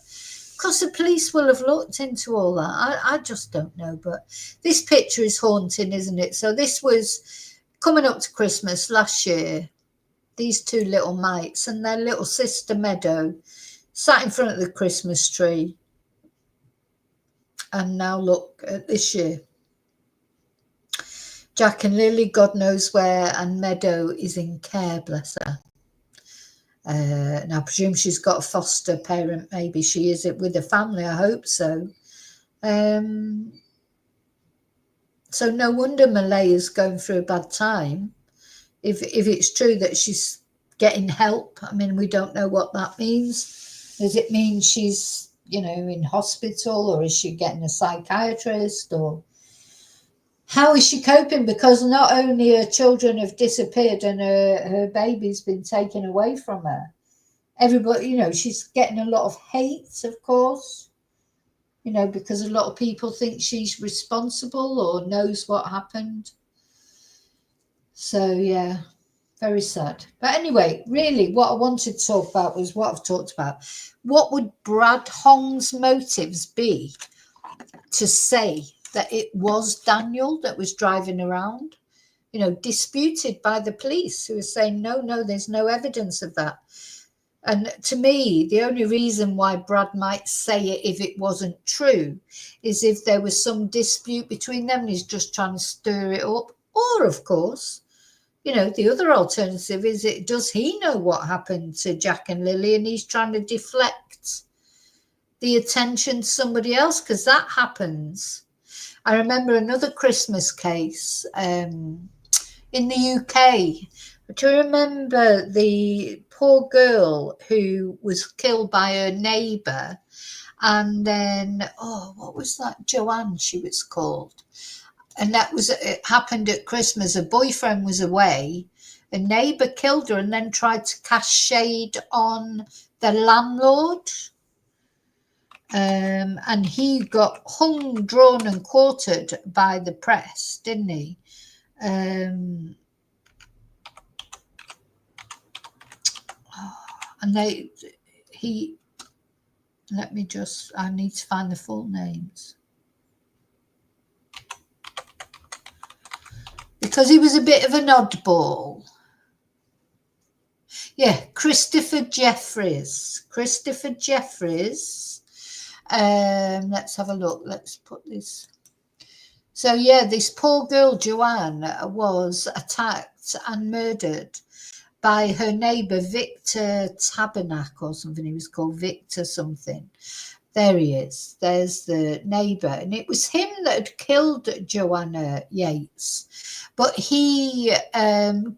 because the police will have looked into all that, I just don't know. But this picture is haunting, isn't it? So this was coming up to Christmas last year. These two little mites and their little sister Meadow sat in front of the Christmas tree. And now look at this year. Jack and Lily, God knows where, and Meadow is in care, bless her. Now, I presume she's got a foster parent. Maybe she is with a family. I hope so. So no wonder Malaya's going through a bad time. If it's true that she's getting help, I mean, we don't know what that means. Does it mean she's, in hospital, or is she getting a psychiatrist, or how is she coping? Because not only her children have disappeared and her baby's been taken away from her, everybody, she's getting a lot of hate, of course, because a lot of people think she's responsible or knows what happened. So, yeah, very sad. But anyway, really what I wanted to talk about was what I've talked about. What would Brad Hong's motives be to say that it was Daniel that was driving around, disputed by the police, who are saying, no, there's no evidence of that. And to me, the only reason why Brad might say it if it wasn't true is if there was some dispute between them and he's just trying to stir it up. Or, of course, the other alternative is, does he know what happened to Jack and Lily and he's trying to deflect the attention to somebody else, because that happens. I remember another Christmas case in the UK. Do you remember the poor girl who was killed by her neighbour? And then, what was that? Joanne, she was called. And it happened at Christmas. Her boyfriend was away. A neighbour killed her and then tried to cast shade on the landlord. And he got hung, drawn and quartered by the press, didn't he? And I need to find the full names. Because he was a bit of an oddball. Yeah, Christopher Jeffries. Let's have a look. Let's put this. So, yeah, this poor girl, Joanne, was attacked and murdered by her neighbour, Victor Tabernac or something. He was called Victor something. There he is. There's the neighbour. And it was him that had killed Joanna Yates. But he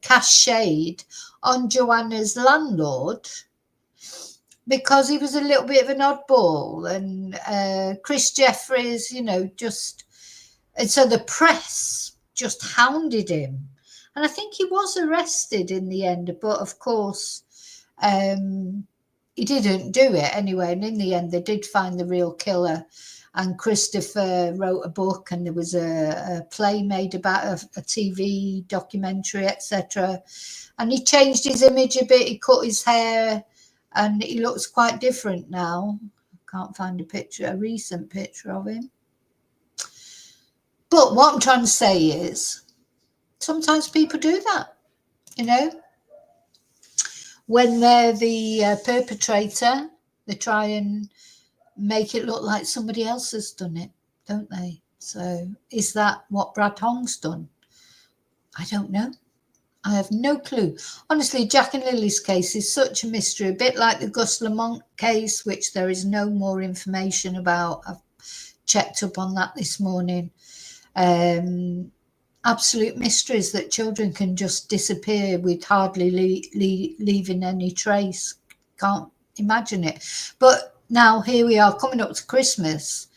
cast shade on Joanna's landlord because he was a little bit of an oddball, and Chris Jeffries, you know, and so the press just hounded him. And I think he was arrested in the end, but of course, he didn't do it anyway. And in the end, they did find the real killer. And Christopher wrote a book, and there was a play made about a TV documentary, etc. And he changed his image a bit. He cut his hair, and he looks quite different now. I can't find a recent picture of him. But what I'm trying to say is, sometimes people do that, you know. When they're the perpetrator, they try and make it look like somebody else has done it, don't they? So is that what Brad Hong's done? I don't know. I have no clue. Honestly, Jack and Lily's case is such a mystery, a bit like the Gus Lamont case, which there is no more information about. I've checked up on that this morning. Absolute mysteries that children can just disappear with hardly leaving any trace. Can't imagine it. But now here we are coming up to Christmas.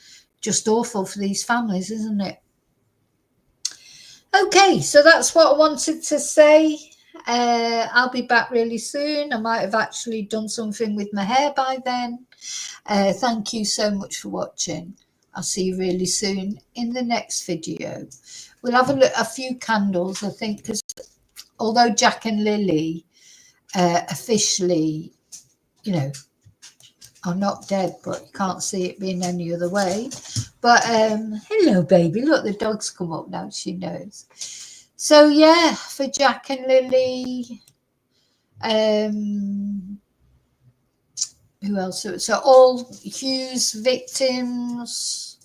Just awful for these families, isn't it? Okay, so that's what I wanted to say. I'll be back really soon. I might have actually done something with my hair by then. Thank you so much for watching. I'll see you really soon in the next video. We'll have a few candles, I think, because although Jack and Lily officially, you know, are not dead, but you can't see it being any other way. But hello, baby. Look, the dog's come up now. She knows. So, yeah, for Jack and Lily, who else? So all Hughes victims,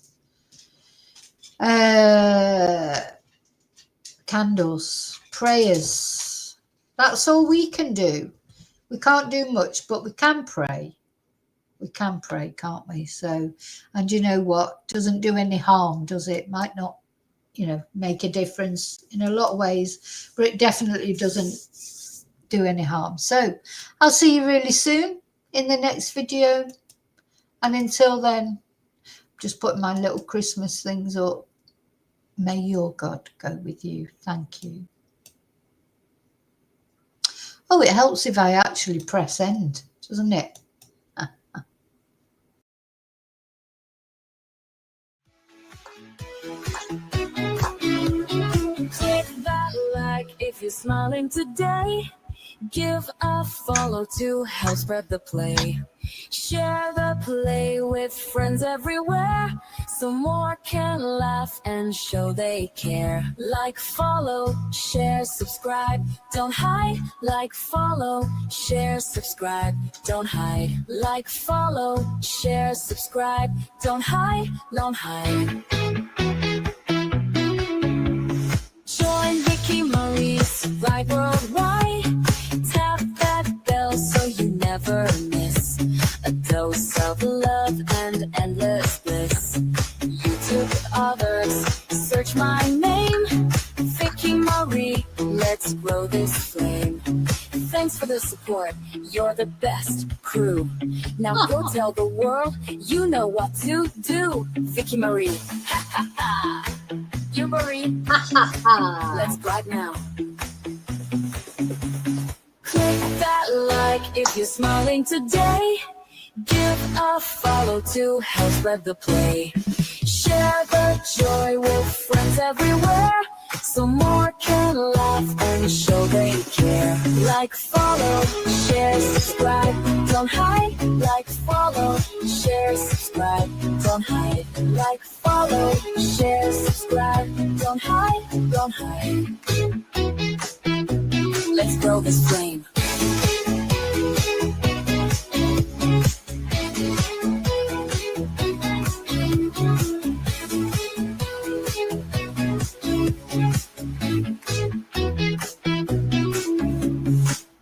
candles, prayers. That's all we can do. We can't do much, but we can pray. We can pray, can't we? So, and you know what? Doesn't do any harm, does it? Might not, you know, make a difference in a lot of ways, but it definitely doesn't do any harm. So I'll see you really soon in the next video. And until then, just putting my little Christmas things up. May your God go with you. Thank you. Oh, it helps if I actually press end, doesn't it? Click that like if you're smiling today. Give a follow to help spread the play. Share the play with friends everywhere, so more can laugh and show they care. Like, follow, share, subscribe, don't hide. Like, follow, share, subscribe, don't hide. Like, follow, share, subscribe, don't hide, don't hide. Join Vicky Marie's Ride Worldwide. Tap that bell so you never miss a dose of love and endless bliss. YouTube others, search my name, Vicky Marie. Let's grow this flame. Thanks for the support. You're the best crew. Now go tell the world you know what to do. Vicky Marie. Ha ha ha. You Marie. Ha ha ha. Let's glide now. Click that like if you're smiling today. Give a follow to help spread the play. Share the joy with friends everywhere, so more can laugh and show they care. Like, follow, share, subscribe, don't hide. Like, follow, share, subscribe, don't hide. Like, follow, share, subscribe, don't hide, don't hide. Let's grow this flame.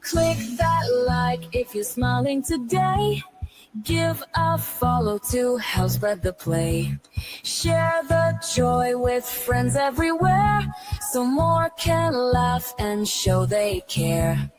Click that like if you're smiling today. Give a follow to help spread the play. Share the joy with friends everywhere, so more can laugh and show they care.